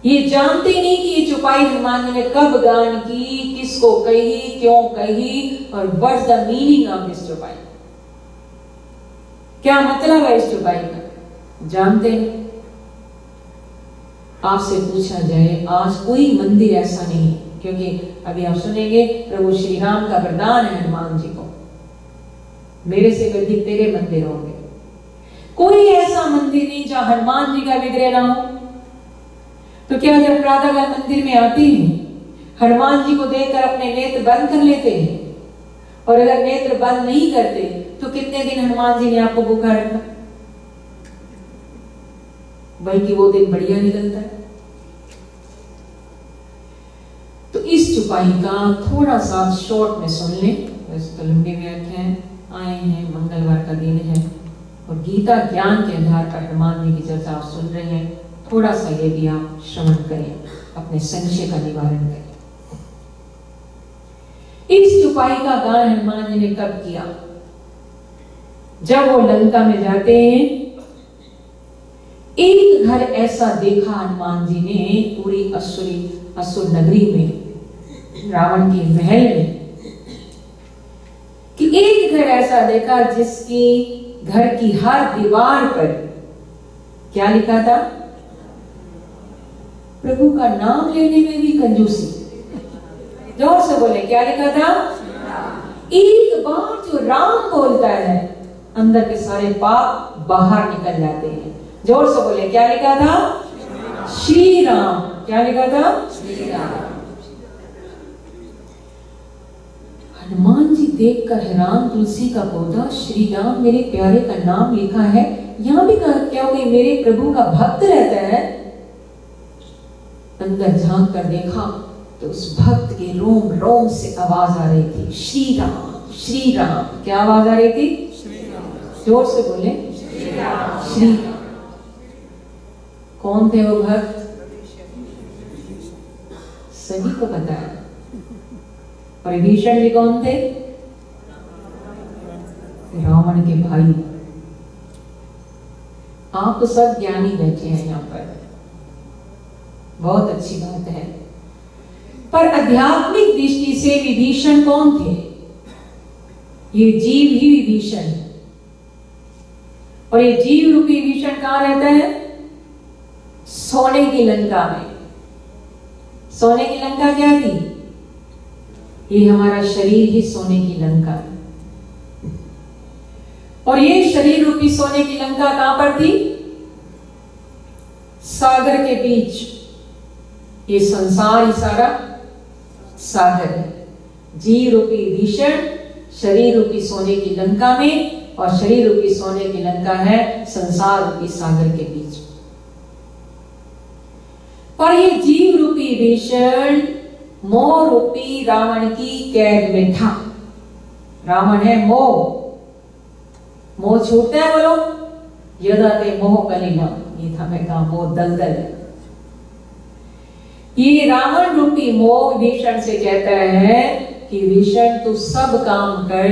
ये जानते नहीं कि ये चौपाई हनुमान जी ने कब गान की, किसको कही, क्यों कही, और what's the meaning of this चौपाई, क्या मतलब है इस चौपाई का, जानते हैं। आपसे पूछा जाए, आज कोई मंदिर ऐसा नहीं, क्योंकि अभी आप सुनेंगे प्रभु श्री राम का वरदान है हनुमान जी को, मेरे से अधिक तेरे मंदिर होंगे। कोई ऐसा मंदिर नहीं जहां हनुमान जी का विग्रह ना हो। तो क्या जब प्रातःकाल मंदिर में आते हैं, हनुमान जी को देखकर अपने नेत्र बंद कर लेते हैं? और अगर नेत्र बंद नहीं करते तो कितने दिन हनुमान जी ने आपको भूखा रखा? बल्कि वो दिन बढ़िया निकलता है। तो इस चौपाई का थोड़ा सा शॉर्ट में सुन लें। वैसे तो लंबे व्याख्यान आए हैं, मंगलवार का दिन है और गीता ज्ञान के आधार पर हनुमान जी की चर्चा आप सुन रहे हैं। थोड़ा सा ये भी आप श्रवण करें, अपने संशय का निवारण करें। इस चौपाई का गान हनुमान जी ने कब किया? जब वो लंका में जाते हैं। एक घर ऐसा देखा हनुमान जी ने पूरी असुर नगरी में, रावण के महल में, कि एक घर ऐसा देखा जिसकी घर की हर दीवार पर क्या लिखा था? प्रभु का नाम लेने में भी कंजूसी। जोर से बोले, क्या लिखा था? एक बार जो राम बोलता है, अंदर के सारे पाप बाहर निकल जाते हैं। जोर से बोले, क्या लिखा था? श्री राम। क्या लिखा था? श्री राम। हनुमान जी देखकर हैरान, तुलसी का पौधा, श्री राम मेरे प्यारे का नाम लिखा है, यहां भी क्या कोई मेरे प्रभु का भक्त रहता है? अंदर झांक कर देखा तो उस भक्त के रोम रोम से आवाज आ रही थी, श्री राम श्री राम। क्या आवाज आ रही थी? श्री राम। जोर से बोले, श्री राम श्री राम। कौन थे वो भक्त? सभी को पता है। और विभीषण जी कौन थे? रावण के भाई। आप तो सब ज्ञानी बैठे हैं यहाँ पर, बहुत अच्छी बात है। पर आध्यात्मिक दृष्टि से विभीषण कौन थे? ये जीव ही विभीषण। और ये जीव रूपी विभीषण कहां रहता है? सोने की लंका में। सोने की लंका क्या थी? ये हमारा शरीर ही सोने की लंका है। और ये शरीर रूपी सोने की लंका कहां पर थी? सागर के बीच। ये संसार ही सारा सागर है। जीव रूपी विभीषण शरीर रूपी सोने की लंका में, और शरीर रूपी सोने की लंका है संसार रूपी सागर के बीच। पर ये जीव रूपी विभीषण मोह रूपी रावण की कैद में था। रावण है मोह। मोह छूटता है बोलो, यदा ते मोह कलिना, ये था मैं कहा मोह दलदल है। ये रावण रूपी मोह विभीषण से कहता है कि विभीषण तू सब काम कर,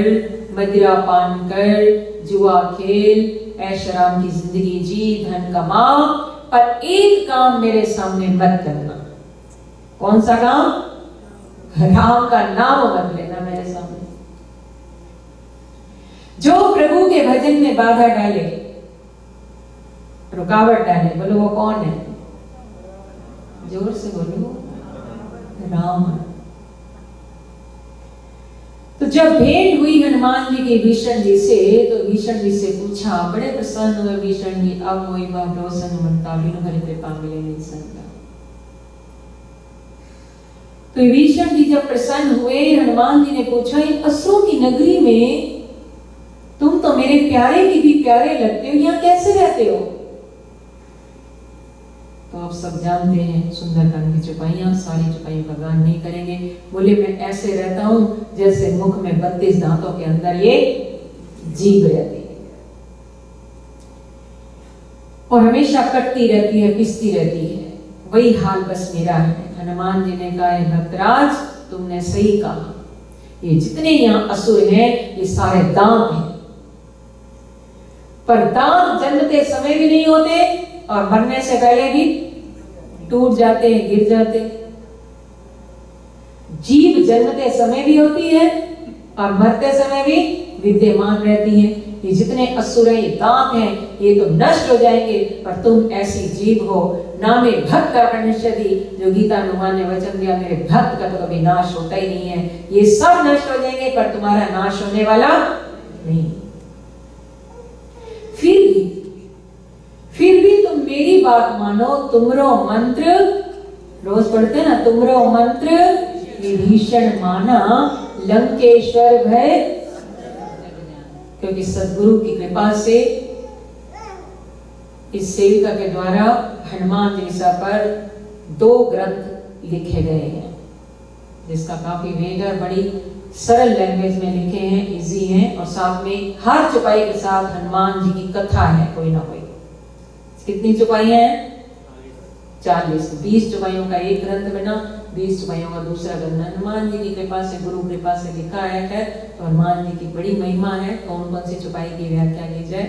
मदिरा पान कर, जुआ खेल, ऐशआराम की जिंदगी जी, धन कमा, पर एक काम मेरे सामने मत करना। कौन सा काम? राम का नाम मत लेना मेरे सामने। जो प्रभु के भजन में बाधा डाले, रुकावट डाले, बोलो वो कौन है? जोर से बोलो, राम। तो जब भेंट हुई हनुमान जी के भीषण जी से, तो भीषण जी से पूछा, बड़े प्रसन्न हुए भीषण जी, अब वही प्रसन्न मनता बिनु हरि कृपा मिले नहीं सकता। तो भीषण जी जब प्रसन्न हुए, हनुमान जी ने पूछा, इन असुरों की नगरी में तुम तो मेरे प्यारे की भी प्यारे लगते हो, यहाँ कैसे रहते हो? तो आप सब जानते हैं सुंदरकांड की चौपाइयां, सारी चौपाइयों का गान नहीं करेंगे। बोले मैं ऐसे रहता हूं जैसे मुख में 32 दांतों के अंदर ये जीभ रहती है और हमेशा कटती रहती है, पिसती रहती है। वही हाल बस मेरा है। हनुमान जी ने कहा, भक्तराज तुमने सही कहा, ये जितने यहाँ असुर हैं ये सारे दांत हैं, पर दांत जन्मते समय भी नहीं होते और मरने से पहले भी टूट जाते हैं, गिर जाते। जीभ जन्मते समय भी होती है और मरते समय भी विद्यमान रहती है। ये जितने असुर हैं, ये दांत हैं, ये तो नष्ट हो जाएंगे, पर तुम ऐसी जीभ हो, नामे भक्त अपनिषदि, जो गीता हनुमान ने वचन दिया, मेरे भक्त का तो कभी नाश होता ही नहीं है। ये सब नष्ट हो जाएंगे पर तुम्हारा नाश होने वाला नहीं। फिर भी तुम मेरी बात मानो, तुमरो मंत्र, रोज पढ़ते हैं ना, तुमरो मंत्र विभीषण माना, लंकेश्वर भय। क्योंकि सद्गुरु की कृपा से इस सेविका के द्वारा हनुमान चालीसा पर 2 ग्रंथ लिखे गए हैं, जिसका काफी वेग है, बड़ी सरल लैंग्वेज में लिखे हैं, इजी हैं, और साथ में हर चौपाई के साथ हनुमान जी की कथा है कोई ना कोई। कितनी चौपाइयां हैं? 40। 20 चौपाइयों का एक ग्रंथ बना, 20 चौपाइयों का दूसरा ग्रंथ। हनुमान जी की कृपा से, गुरु कृपा से लिखा है। तो हनुमान जी की बड़ी महिमा है। कौन कौन सी चौपाई की व्याख्या की जाए?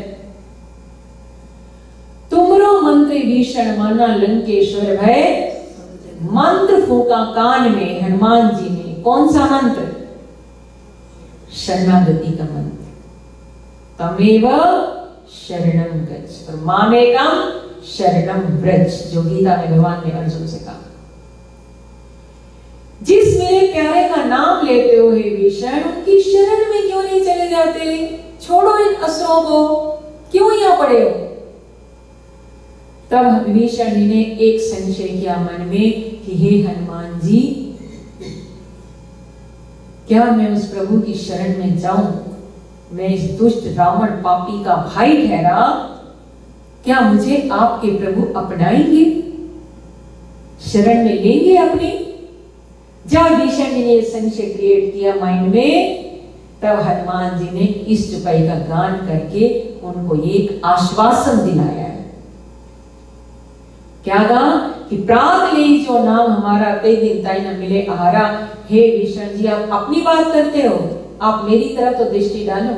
तुमरो मंत्र भीषण माना, लंकेश्वर भय। मंत्र फूका कान में हनुमान जी ने। कौन सा मंत्र? शरणागति का मंत्र, तमेव शरणं गच्छ और मामेकं शरणं व्रज, जो गीता में भगवान ने अर्जुन से कहा। जिस मेरे प्यारे का नाम लेते हो हे भीषण, उनकी शरण में क्यों नहीं चले जाते? छोड़ो इन असुरों को, क्यों यहाँ पड़े हो? तब भीषण जी ने एक संशय किया मन में कि हे हनुमान जी, क्या मैं उस प्रभु की शरण में जाऊं? मैं इस दुष्ट रावण पापी का भाई ठहरा, क्या मुझे आपके प्रभु अपनाएंगे, शरण में लेंगे अपने? जब भीषण जी ने संशय क्रिएट किया माइंड में, तब हनुमान जी ने इस चौपाई का गान करके उनको एक आश्वासन दिलाया है। क्या गा? कि प्रात ले जो नाम हमारा, कई दिन ताई न मिले आहारा। हे भीषण जी, आप अपनी बात करते हो, आप मेरी तरफ तो दृष्टि डालो।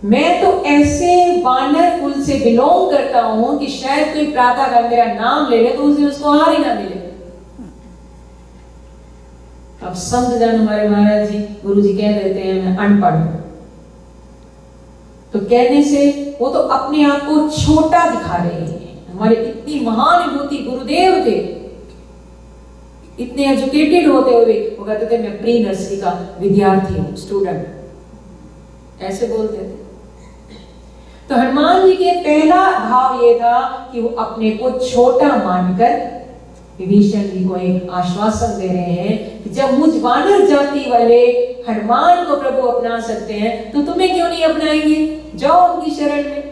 मैं तो ऐसे वानर कुल से बिलोंग करता हूं कि शायद कोई प्रातः का मेरा नाम ले ले तो उसे उसको आहार ही ना मिले। अब संत जन हमारे महाराज जी, गुरु जी कह देते हैं मैं अनपढ़ हूं, तो कहने से वो तो अपने आप को छोटा दिखा रहे हैं। हमारे इतनी महानुभूति गुरुदेव थे, इतने एजुकेटेड होते हुए वो कहते थे मैं प्री नर्सरी का विद्यार्थी हूं, स्टूडेंट, ऐसे बोलते थे। तो हनुमान जी के पहला भाव ये था कि वो अपने को छोटा मानकर विभीषण जी को एक आश्वासन दे रहे हैं कि जब मुझ वानर जाति वाले हनुमान को प्रभु अपना सकते हैं तो तुम्हें क्यों नहीं अपनाएंगे? जाओ उनकी शरण में।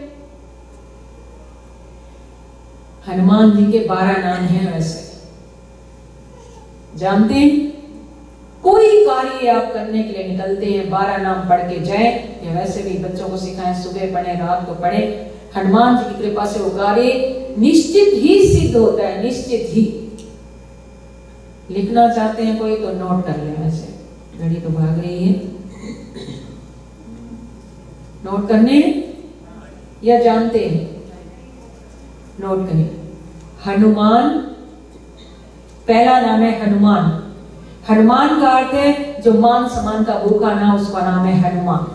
हनुमान जी के 12 नाम हैं, वैसे जानते हैं? कोई कार्य आप करने के लिए निकलते हैं 12 नाम पढ़ के जाए, या वैसे भी बच्चों को सिखाएं, सुबह पढ़े रात को पढ़े। हनुमान जी की कृपा से वो कार्य निश्चित ही सिद्ध होता है, निश्चित ही। लिखना चाहते हैं कोई तो नोट कर ले, वैसे घड़ी तो भाग रही है, नोट करने या जानते हैं? नोट करें। हनुमान पहला नाम है हनुमान। हनुमान का अर्थ है जो मान सम्मान का भूखा ना, उसका नाम है हनुमान।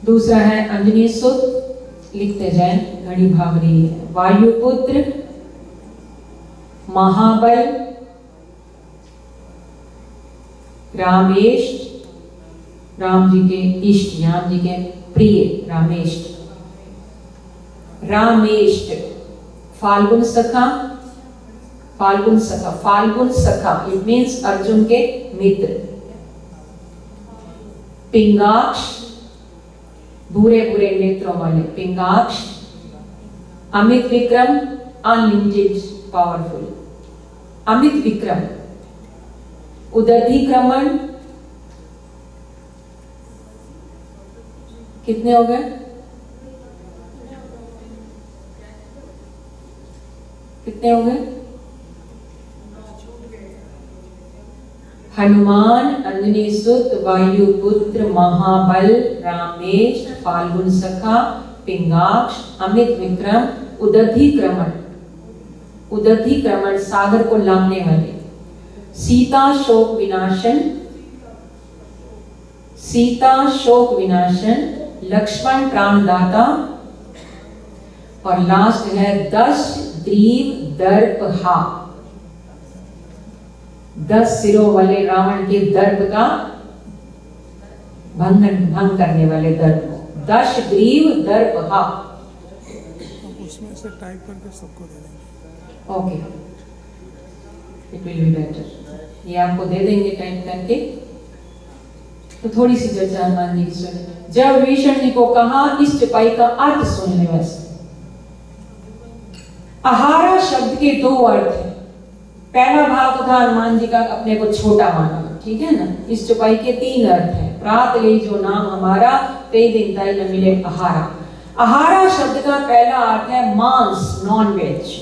दूसरा है अंजनी सुत, लिखते जाए, घड़ी भाग रही है। वायुपुत्र, महाबल, रामेष्ट, राम जी के इष्ट, राम जी के प्रिय, रामेष्ट। रामेष्ट, फाल्गुन सखा, फाल्गुन सखा, फाल्गुन सखा इट मीन्स अर्जुन के मित्र। पिंगाक्ष, भूरे भूरे नेत्रों वाले, पिंगाक्ष। Amit Vikram, unlimited powerful, Amit Vikram. उदधिक्रमण, कितने हो गए? कितने हो गए? हनुमान, अंजनी सुत, वायुपुत्र, महाबल, रामेश, फाल्गुन सखा, पिंगाक्ष, अमित विक्रम, उदधिक्रमण। उदधिक्रमण सागर को लांघने वाले। सीता शोक विनाशन, सीता शोक विनाशन। लक्ष्मण प्राणदाता। और लास्ट है दश ग्रीव दर्पहा, 10 सिरों वाले रावण के दर्प का भंग करने वाले दर्प। 10 ग्रीव दर्पहा। उसमें से टाइप करके सबको दे देंगे। Okay, it will be better. ये आपको दे देंगे टाइप करके। तो थोड़ी सी चर्चा हनुमान जी की सुने। जब विभीषण जी को कहा, इस चौपाई का अर्थ सुनने वैसे। आहारा शब्द के 2 अर्थ हैं। पहला भाव था हनुमान जी का अपने को छोटा माना, ठीक है ना। इस चौपाई के 3 अर्थ हैं। प्रात ले जो नाम हमारा, कई दिन ताई न मिले आहारा। आहारा शब्द का पहला अर्थ है मांस, नॉन वेज।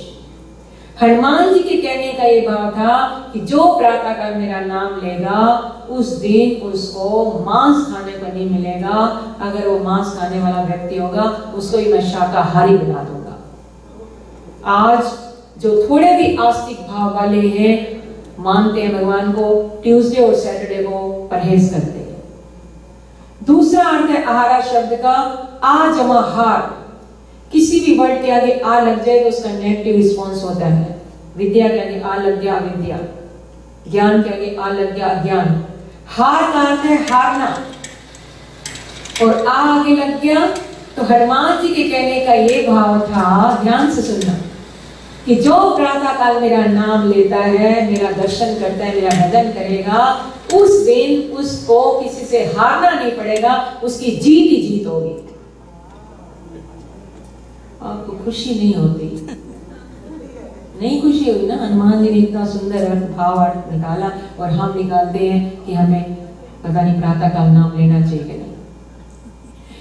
हनुमान जी के कहने का ये भाव था कि जो प्रातः काल मेरा नाम लेगा उस दिन उसको मांस खाने को नहीं मिलेगा। अगर वो मांस खाने वाला व्यक्ति होगा उसको ही मैं शाकाहारी बना दूंगा। आज जो थोड़े भी आस्तिक भाव वाले हैं, मानते हैं भगवान को, ट्यूसडे और सैटरडे को परहेज करते हैं। दूसरा अर्थ है आहारा शब्द का आ जमा हार। किसी भी वर्ड के आगे आ लग जाए तो उसका नेगेटिव रिस्पॉन्स होता है। विद्या के आगे आ लग गया अविद्या, ज्ञान के आगे आ लग गया अज्ञान। हार का अर्थ है हारना, और आ आगे लग गया। तो हनुमान जी के कहने का ये भाव था, ध्यान से सुनना, कि जो प्रातः काल मेरा नाम लेता है, मेरा दर्शन करता है, मेरा भजन करेगा, उस दिन उसको किसी से हारना नहीं पड़ेगा, उसकी जीत ही जीत होगी। आपको खुशी नहीं होती? नहीं खुशी हुई ना? हनुमान जी ने इतना सुंदर अर्थ, भाव अर्थ निकाला, और हम निकालते हैं कि हमें पता नहीं प्रातः काल नाम लेना चाहिए कि नहीं।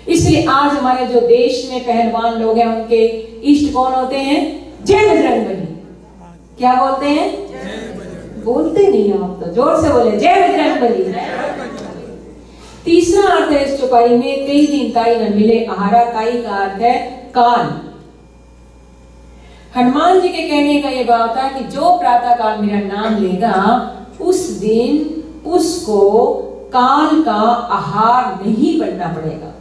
इसलिए आज हमारे जो देश में पहलवान लोग हैं, उनके इष्ट कौन होते हैं? जय बजरंगबली। क्या बोलते हैं? बोलते नहीं आप तो, जोर से बोले जय बजरंगबली। तीसरा अर्थ है इस चौपाई में, कई दिन ताई न मिले आहारा। ताई का अर्थ है काल। हनुमान जी के कहने का यह भाव था कि जो प्रातः काल मेरा नाम लेगा उस दिन उसको काल का आहार नहीं बनना पड़ेगा।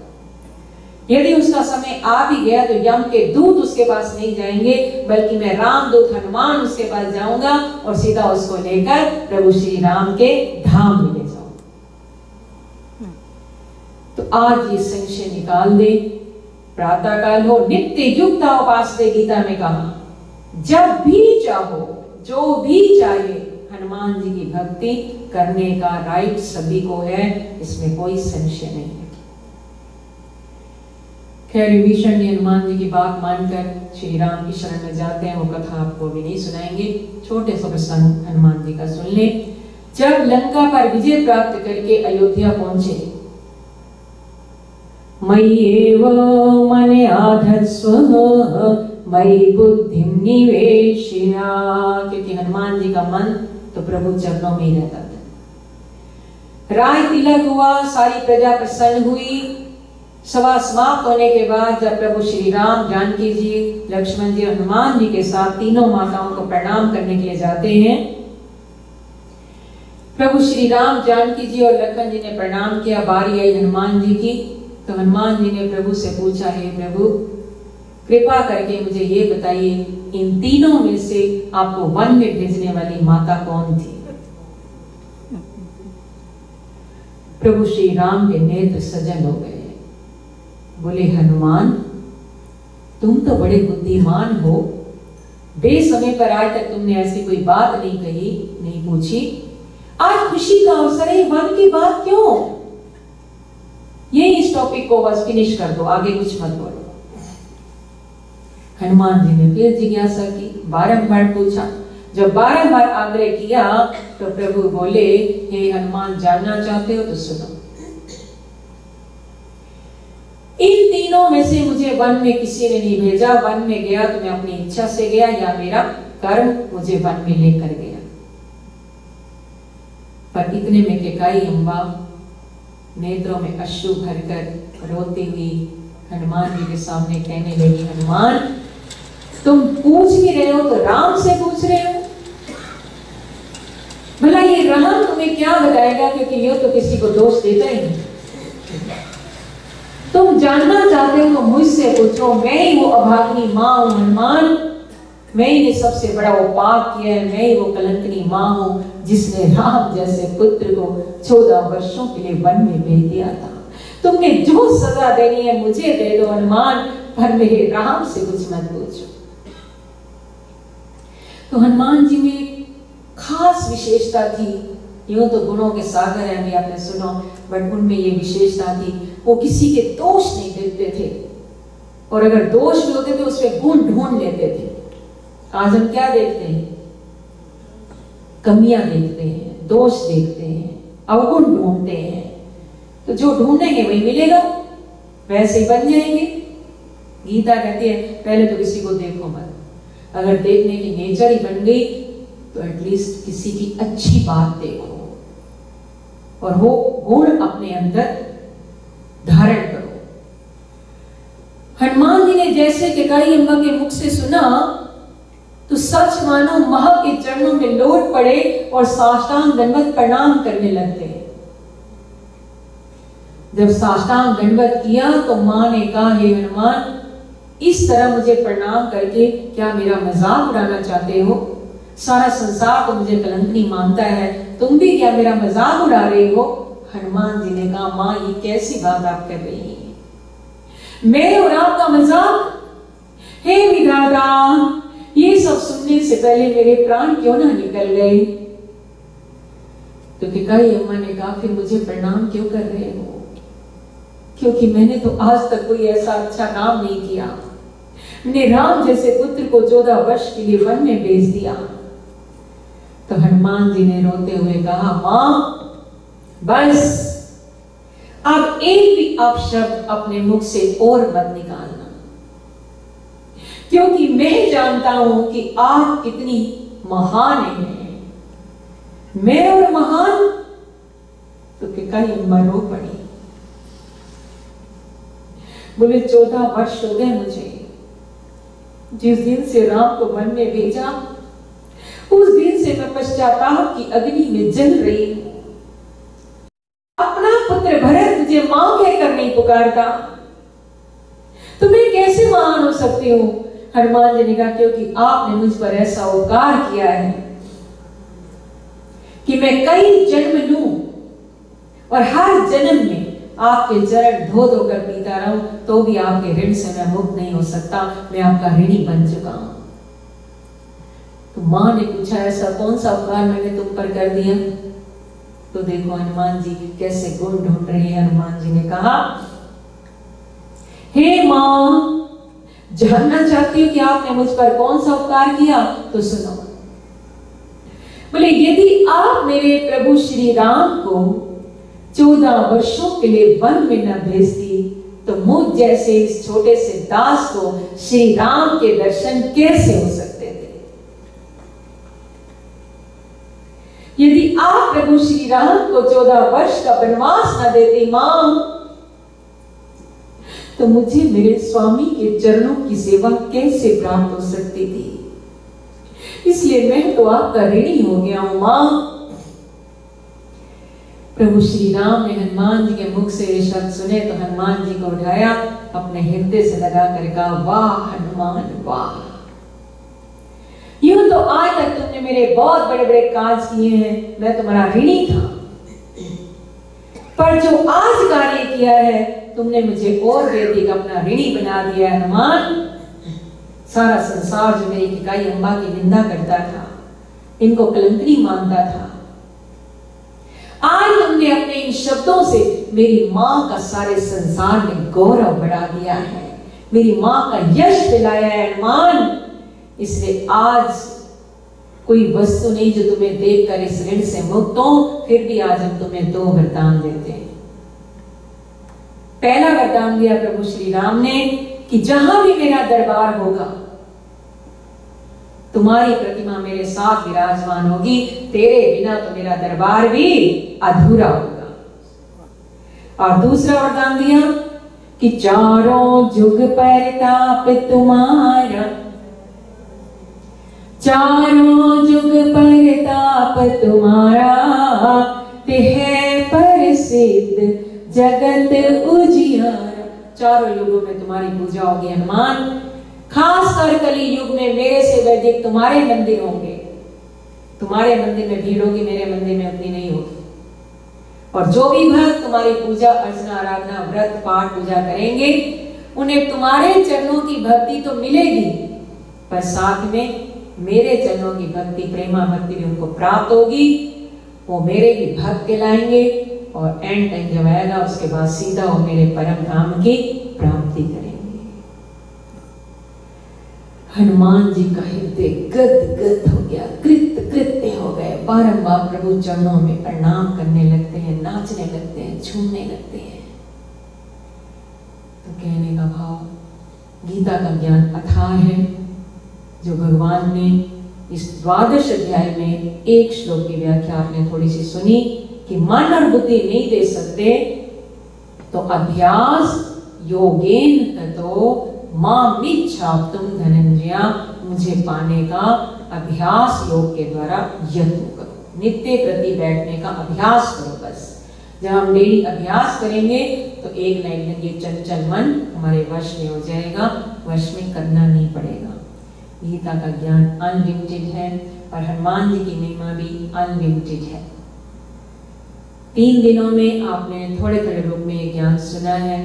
यदि उसका समय आ भी गया तो यम के दूत उसके पास नहीं जाएंगे, बल्कि मैं रामदूत हनुमान उसके पास जाऊंगा और सीधा उसको लेकर प्रभु श्री राम के धाम में ले जाऊंगा। तो आज ये संशय निकाल दे। प्रातः काल हो नित्य युक्ता उपासते, गीता में कहा, जब भी चाहो, जो भी चाहे, हनुमान जी की भक्ति करने का राइट सभी को है, इसमें कोई संशय नहीं है। खैर, विभीषण जी हनुमान जी की बात मानकर श्री राम की शरण में जाते हैं। वो कथा आपको भी नहीं सुनाएंगे, छोटे से प्रसंग हनुमान जी का सुन ले। जब लंका पर विजय प्राप्त करके अयोध्या पहुंचे, मय्येव मने आधत्स्व मयि बुद्धिं निवेशया, क्योंकि हनुमान जी का मन तो प्रभु चरणों में ही रहता था। राय तिलक हुआ, सारी प्रजा प्रसन्न हुई, सभा समाप्त होने के बाद जब प्रभु श्री राम, जानकी जी, लक्ष्मण जी और हनुमान जी के साथ तीनों माताओं को प्रणाम करने के लिए जाते हैं, प्रभु श्री राम, जानकी जी और लखन जी ने प्रणाम किया। बारी आई हनुमान जी की, तो हनुमान जी ने प्रभु से पूछा, हे प्रभु कृपा करके मुझे ये बताइए, इन तीनों में से आपको वन में भेजने वाली माता कौन थी? प्रभु श्री राम के नेत्र सजल हो गए। बोले, हनुमान तुम तो बड़े बुद्धिमान हो, बेसमय पर आज तक तुमने ऐसी कोई बात नहीं कही, नहीं पूछी, आज खुशी का अवसर है, वन की बात क्यों? ये इस टॉपिक को बस फिनिश कर दो, आगे कुछ मत बोलो। हनुमान जी ने फिर जिज्ञासा की, बारंबार पूछा। जब बारंबार आग्रह किया तो प्रभु बोले, हे हनुमान जानना चाहते हो तो सुनो, इन तीनों में से मुझे वन में किसी ने नहीं भेजा। वन में गया तो मैं अपनी इच्छा से गया या मेरा कर्म मुझे वन में लेकर गया। पर इतने में केकाई अम्बा नेत्रों में अश्रु भरकर रोती हुई हनुमान जी के सामने कहने लगी, हनुमान तुम पूछ भी रहे हो तो राम से पूछ रहे हो? भला ये राम तुम्हें क्या बताएगा, क्योंकि ये तो किसी को दोष देता ही नहीं। तुम जानना चाहते हो तो मुझसे पूछो, मैं ही वो अभागिनी माँ हूं हनुमान, मैं ही ने सबसे बड़ा वो पाप किया है, मैं ही वो कलंकनी माँ हूं जिसने राम जैसे पुत्र को 14 वर्षों के लिए वन में भेज दिया था। तुमने जो सजा देनी है मुझे दे दो हनुमान, पर मेरे राम से कुछ मत पूछो। तो हनुमान जी में खास विशेषता थी, यूं तो गुणों के सागर हैं, अभी आपने सुनो, बट उनमें ये विशेषता थी, वो किसी के दोष नहीं देखते थे, और अगर दोष भी होते थे उसमें गुण ढूंढ लेते थे। आज हम क्या देखते हैं? कमियां देखते हैं, दोष देखते हैं, अवगुण ढूंढते हैं। तो जो ढूंढेंगे वही मिलेगा, वैसे ही बन जाएंगे। गीता कहती है पहले तो किसी को देखो मत, अगर देखने की नेचर ही बन गई तो एटलीस्ट किसी की अच्छी बात देखो और वो गुण अपने अंदर धारण करो। हनुमान जी ने जैसे केकाई अम्मा के मुख से सुना तो सच मानो मां के चरणों में लौट पड़े और साष्टांग दंडवत प्रणाम करने लगते। जब साष्टांग दंडवत किया तो मां ने कहा, हे हनुमान इस तरह मुझे प्रणाम करके क्या मेरा मजाक उड़ाना चाहते हो? सारा संसार तो मुझे कलंकनी मानता है, तुम भी क्या मेरा मजाक उड़ा रहे हो? हनुमान जी ने कहा, मां ये कैसी बात आप कर रही हैं? मैं और आपका मजाक? हे विधाता, ये सब सुनने से पहले मेरे प्राण क्यों ना निकल गए? तो केकाई अम्मा ने कहा, फिर मुझे प्रणाम क्यों कर रहे हो? क्योंकि मैंने तो आज तक कोई ऐसा अच्छा काम नहीं किया। मैंने राम जैसे पुत्र को 14 वर्ष के लिए वन में भेज दिया। तो हनुमान जी ने रोते हुए कहा, मां बस अब एक भी अपशब्द अपने मुख से और मत निकालना, क्योंकि मैं जानता हूं कि आप कितनी महान हैं। मैं और महान? तो केकाई अम्मा रो पड़ी। बोले 14 वर्ष हो गए मुझे, जिस दिन से राम को वन में भेजा उस दिन से मैं पश्चाताप की अग्नि में जल रही हूं। अपना पुत्र भरत मुझे मां कहकर नहीं पुकारता, तो मैं कैसे महान हो सकती हूँ? हनुमान जी ने कहा, क्योंकि आपने मुझ पर ऐसा उपकार किया है कि मैं कई जन्म लूं और हर जन्म में आपके चरण धो धो कर पीता रहूं, तो भी आपके ऋण से मैं मुक्त नहीं हो सकता। मैं आपका ऋणी बन चुका हूं। तो मां ने पूछा, ऐसा कौन सा उपकार मैंने तुम पर कर दिया? तो देखो हनुमान जी कैसे गुण ढूंढ रही है। हनुमान जी ने कहा, हे मां जानना चाहती हूं कि आपने मुझ पर कौन सा उपकार किया? तो सुनो। बोले, यदि आप मेरे प्रभु श्री राम को 14 वर्षों के लिए वन में न भेजती तो मुझ जैसे इस छोटे से दास को श्री राम के दर्शन कैसे हो सकते थे? यदि आप प्रभु श्री राम को 14 वर्ष का वनवास न देती मां, तो मुझे मेरे स्वामी के चरणों की सेवा कैसे प्राप्त हो सकती थी। इसलिए मैं तो आपका ऋणी हो गया हूं मां। प्रभु श्री राम ने हनुमान जी के मुख से ये शब्द सुने तो हनुमान जी को उठाया, अपने हृदय से लगा कर कहा, वाह हनुमान वाह, यूं तो आज तक तुमने मेरे बहुत बड़े बड़े काज किए हैं, मैं तुम्हारा ऋणी था, पर जो आज कार्य किया है तुमने मुझे और व्यक्ति अपना ऋणी बना दिया है हनुमान। सारा संसार जो मेरी टिकाई अम्बा की निंदा करता था, इनको कलंकनी मानता था, आज तुमने अपने इन शब्दों से मेरी मां का सारे संसार में गौरव बढ़ा दिया है, मेरी मां का यश दिलाया है हनुमान। इसलिए आज कोई वस्तु नहीं जो तुम्हें देखकर इस ऋण से मुक्त हो, फिर भी आज हम तुम्हें 2 वरदान देते हैं। पहला वरदान दिया प्रभु श्री राम ने कि जहां भी मेरा दरबार होगा तुम्हारी प्रतिमा मेरे साथ विराजमान होगी, तेरे बिना तो मेरा दरबार भी अधूरा होगा। और दूसरा वरदान दिया कि चारों जुग परताप तुम्हारा, चारों जुग परताप तुम्हारा, है प्रसिद्ध जगत उजियारा। चारों युगों में तुम्हारी पूजा होगी हनुमान, खासकर कली युग में मेरे से वैदिक तुम्हारे मंदिर होंगे। तुम्हारे मंदिर में भीड़ होगी, मेरे मंदिर में उतनी नहीं होगी। और जो भी भक्त तुम्हारी पूजा अर्चना आराधना व्रत पाठ पूजा करेंगे, उन्हें तुम्हारे चरणों की भक्ति तो मिलेगी, पर साथ में मेरे चरणों की भक्ति प्रेमा भक्ति भी उनको प्राप्त होगी। वो मेरे भी भक्त कहलाएंगे और एंड टाइम जब आएगा उसके बाद सीधा वो मेरे परम धाम की प्राप्ति करेंगे। हनुमान जी का हृदय गद गद हो गया, कृत कृत्य हो गए, बारंबार प्रभु चरणों में प्रणाम करने लगते हैं, नाचने लगते हैं, झूमने लगते हैं। तो कहने का भाव गीता का ज्ञान अथाह है, जो भगवान ने इस 12 अध्याय में एक श्लोक की व्याख्या आपने थोड़ी सी सुनी कि मन और बुद्धि नहीं दे सकते, तो अभ्यास योगेन ततो मामिच्छाप्तुम धनंजया, मुझे पाने का अभ्यास योग के द्वारा यत्न करो, नित्य प्रति बैठने का अभ्यास करो। बस जब हम डेली अभ्यास करेंगे तो एक लाइन में ये चंचल मन हमारे वश में हो जाएगा, वश में करना नहीं पड़ेगा। गीता का ज्ञान अनलिमिटेड है और हनुमान जी की महिमा भी अनलिमिटेड है। 3 दिनों में आपने थोड़े थोड़े रूप में ये ज्ञान सुना है।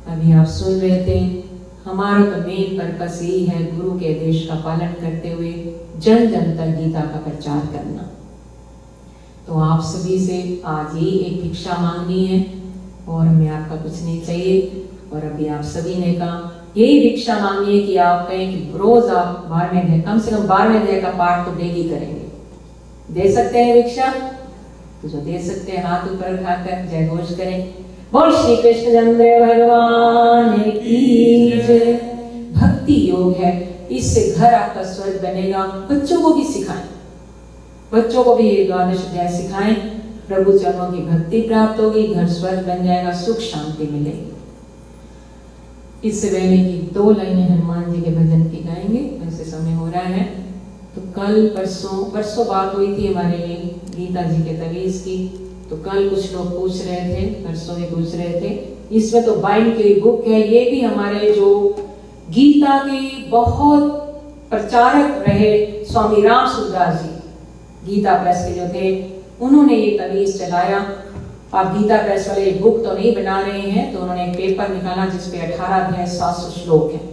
अभी आप सुन रहे थे, हमारा तो मेन पर्पस यही है गुरु के आदेश का पालन करते हुए जन जन तक गीता का प्रचार करना। तो आप सभी से आज ही एक भिक्षा मांगनी है और हमें आपका कुछ नहीं चाहिए। और अभी आप सभी ने कहा यही भिक्षा मांगी है कि आप कहें कि रोज आप 12वें अध्याय, कम से कम 12वें अध्याय का पाठ तो डेली करेंगे। दे सकते हैं भिक्षा? तो जो दे सकते हैं हाथ ऊपर उठाकर जय घोष करें, बोल श्री कृष्ण चंद्र भगवान की जय। भक्ति योग है, इससे घर आपका स्वर्ग बनेगा। बच्चों को भी सिखाएं, बच्चों को भी ये 12 अध्याय सिखाएं, प्रभु चरणों की भक्ति प्राप्त होगी, घर स्वर्ग बन जाएगा, सुख शांति मिलेगी। इससे पहले की 2 लाइनें हनुमान जी के भजन की गाएंगे, वैसे समय हो रहा है। तो कल परसों बात हुई थी हमारे गीता जी के तवीज की, तो कल कुछ लोग पूछ रहे थे, परसों भी पूछ रहे थे। इसमें तो बाइंड की बुक है, ये भी हमारे जो गीता के बहुत प्रचारक रहे स्वामी राम सुखदास जी, गीता प्रेस के जो थे, उन्होंने ये तवीज चलाया। आप गीता प्रेस वाले बुक तो नहीं बना रहे हैं, तो उन्होंने एक पेपर निकाला जिसपे 18 अध्याय 700 श्लोक हैं।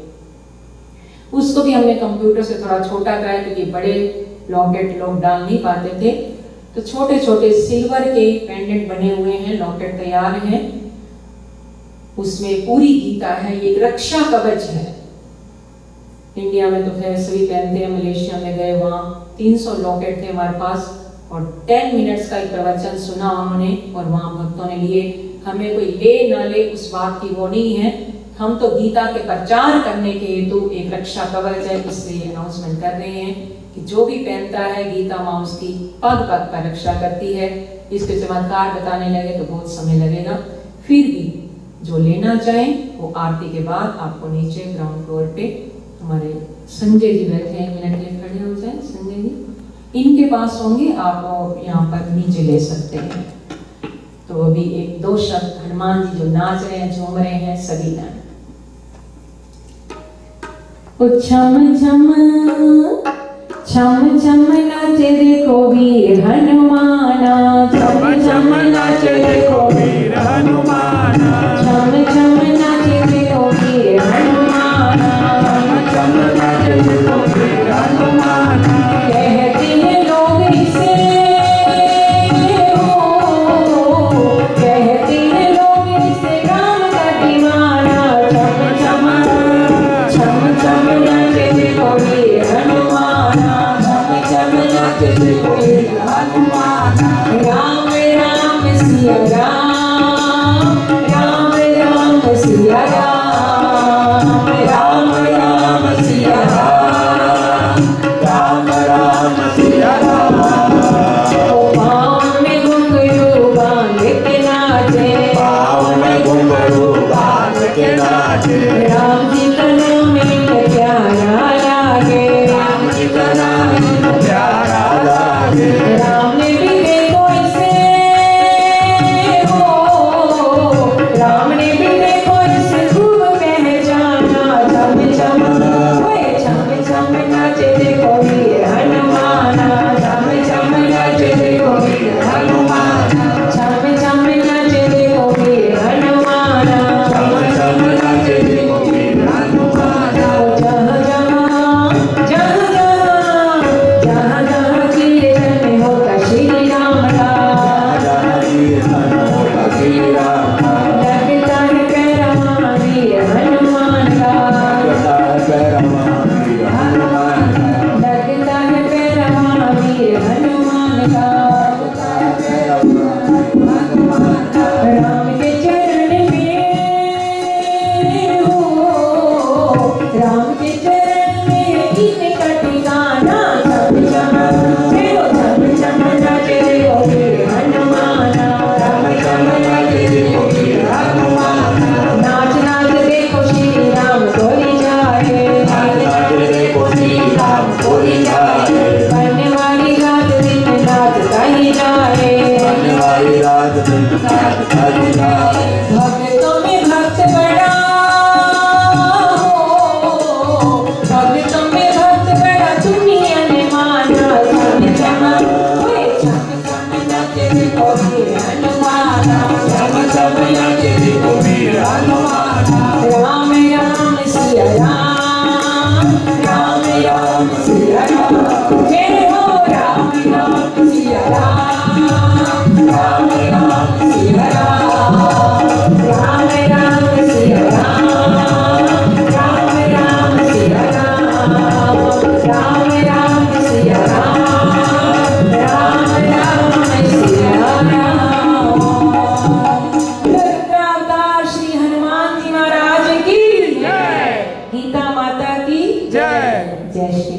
उसको भी हमने कंप्यूटर से थोड़ा छोटा कराया क्योंकि बड़े लॉकेट लोग डाल नहीं पाते थे, तो छोटे छोटे सिल्वर के पेंडेंट बने हुए हैं, लॉकेट तैयार हैं। उसमें पूरी गीता है, ये एक रक्षा कवच है। इंडिया में तो खैर सभी पहनते हैं, मलेशिया में गए वहां 300 लॉकेट थे हमारे पास और 10 मिनट्स का एक प्रवचन सुना उन्होंने और वहां भक्तों ने लिए। हमें कोई ले ना ले उस बात की वो नहीं है, हम तो गीता के प्रचार करने के हेतु एक रक्षा कवच है, इसलिए अनाउंसमेंट कर रहे हैं कि जो भी पहनता है गीता मां उसकी पग पग का रक्षा करती है। इसके चमत्कार बताने लगे तो बहुत समय लगेगा, फिर भी जो लेना चाहें वो आरती के बाद आपको नीचे ग्राउंड फ्लोर पे हमारे संजय जी बैठे हैं, मिनट के खड़े हो जाए संजय जी, इनके पास होंगे, आप यहाँ पर नीचे ले सकते हैं। तो अभी एक दो शब्द हनुमान जी जो नाच रहे हैं, झूम रहे हैं, सभी गाएं। छम छम छम छम नाचे देखो वीर हनुमाना, छम छम नाचे देखो वीर हनुमाना, छम छम नाचे देखो वीर हनुमाना, छम छम नाचे देखो वीर हनुमाना। कहते हैं लोग इसे कहते हैं लोग इसे राम का दीवाना, छम छम छम नाचे देखो वीर हनुमाना, छम नाचे देखो वीर हनुमाना। राम राम सिया राम, राम राम सिया राम, राम राम सिया राम, राम राम सिया राम। पाँव में घुंघरू बांध के नाचे, पाँव में घुंघरू बांध के नाचे। राम जी का नाम इनको प्यारा लागे, राम जी का नाम इनको प्यारा लागे। राम ने भी देखो इसे हो, राम ने भी देखो इसे खूब पहचाना, छम छम छम छम नाचे देखो वीर हनुमाना, छम छम नाचे देखो वीर हनुमाना, छम छम नाचे देखो वीर हनुमाना, छम छम नाचे देखो वीर हनुमाना। जहाँ जहाँ जहाँ जहाँ जहाँ जहाँ कीर्तन होगा श्री राम का, लगता है पैरमा वीर हनुमान का, लगता है पैरमा वीर हनुमान का। राम के चरण में हो, राम के चरण में इनका ठिकाना, छम छम नाचे देखो वीर हनुमाना, छम नाचे देखो वीर हनुमाना। नाच नाच देखो श्री राम बोली जाए, नाच नाच देखो श्री राम बोली जाए। बनने वाली रात दिन नाचता ही जाए, बनने वाली रात दिन नाचता ही जाए। भक्तों में भक्त बड़ा हो, भक्तों में भक्त बड़ा दुनिया ने माना, छम छम नाचे देखो वीर हनुमाना, छम छम नाचे देखो वीर हनुमाना। राम राम सिया राम, राम राम सिया राम, जय हो राम राम सिया राम, राम राम सिया राम, राम राम सिया राम, राम राम सिया राम, राम राम सिया राम, राम राम सिया राम। अवतार श्री हनुमान जी महाराज की जय, गीता माता की जय, जय श्री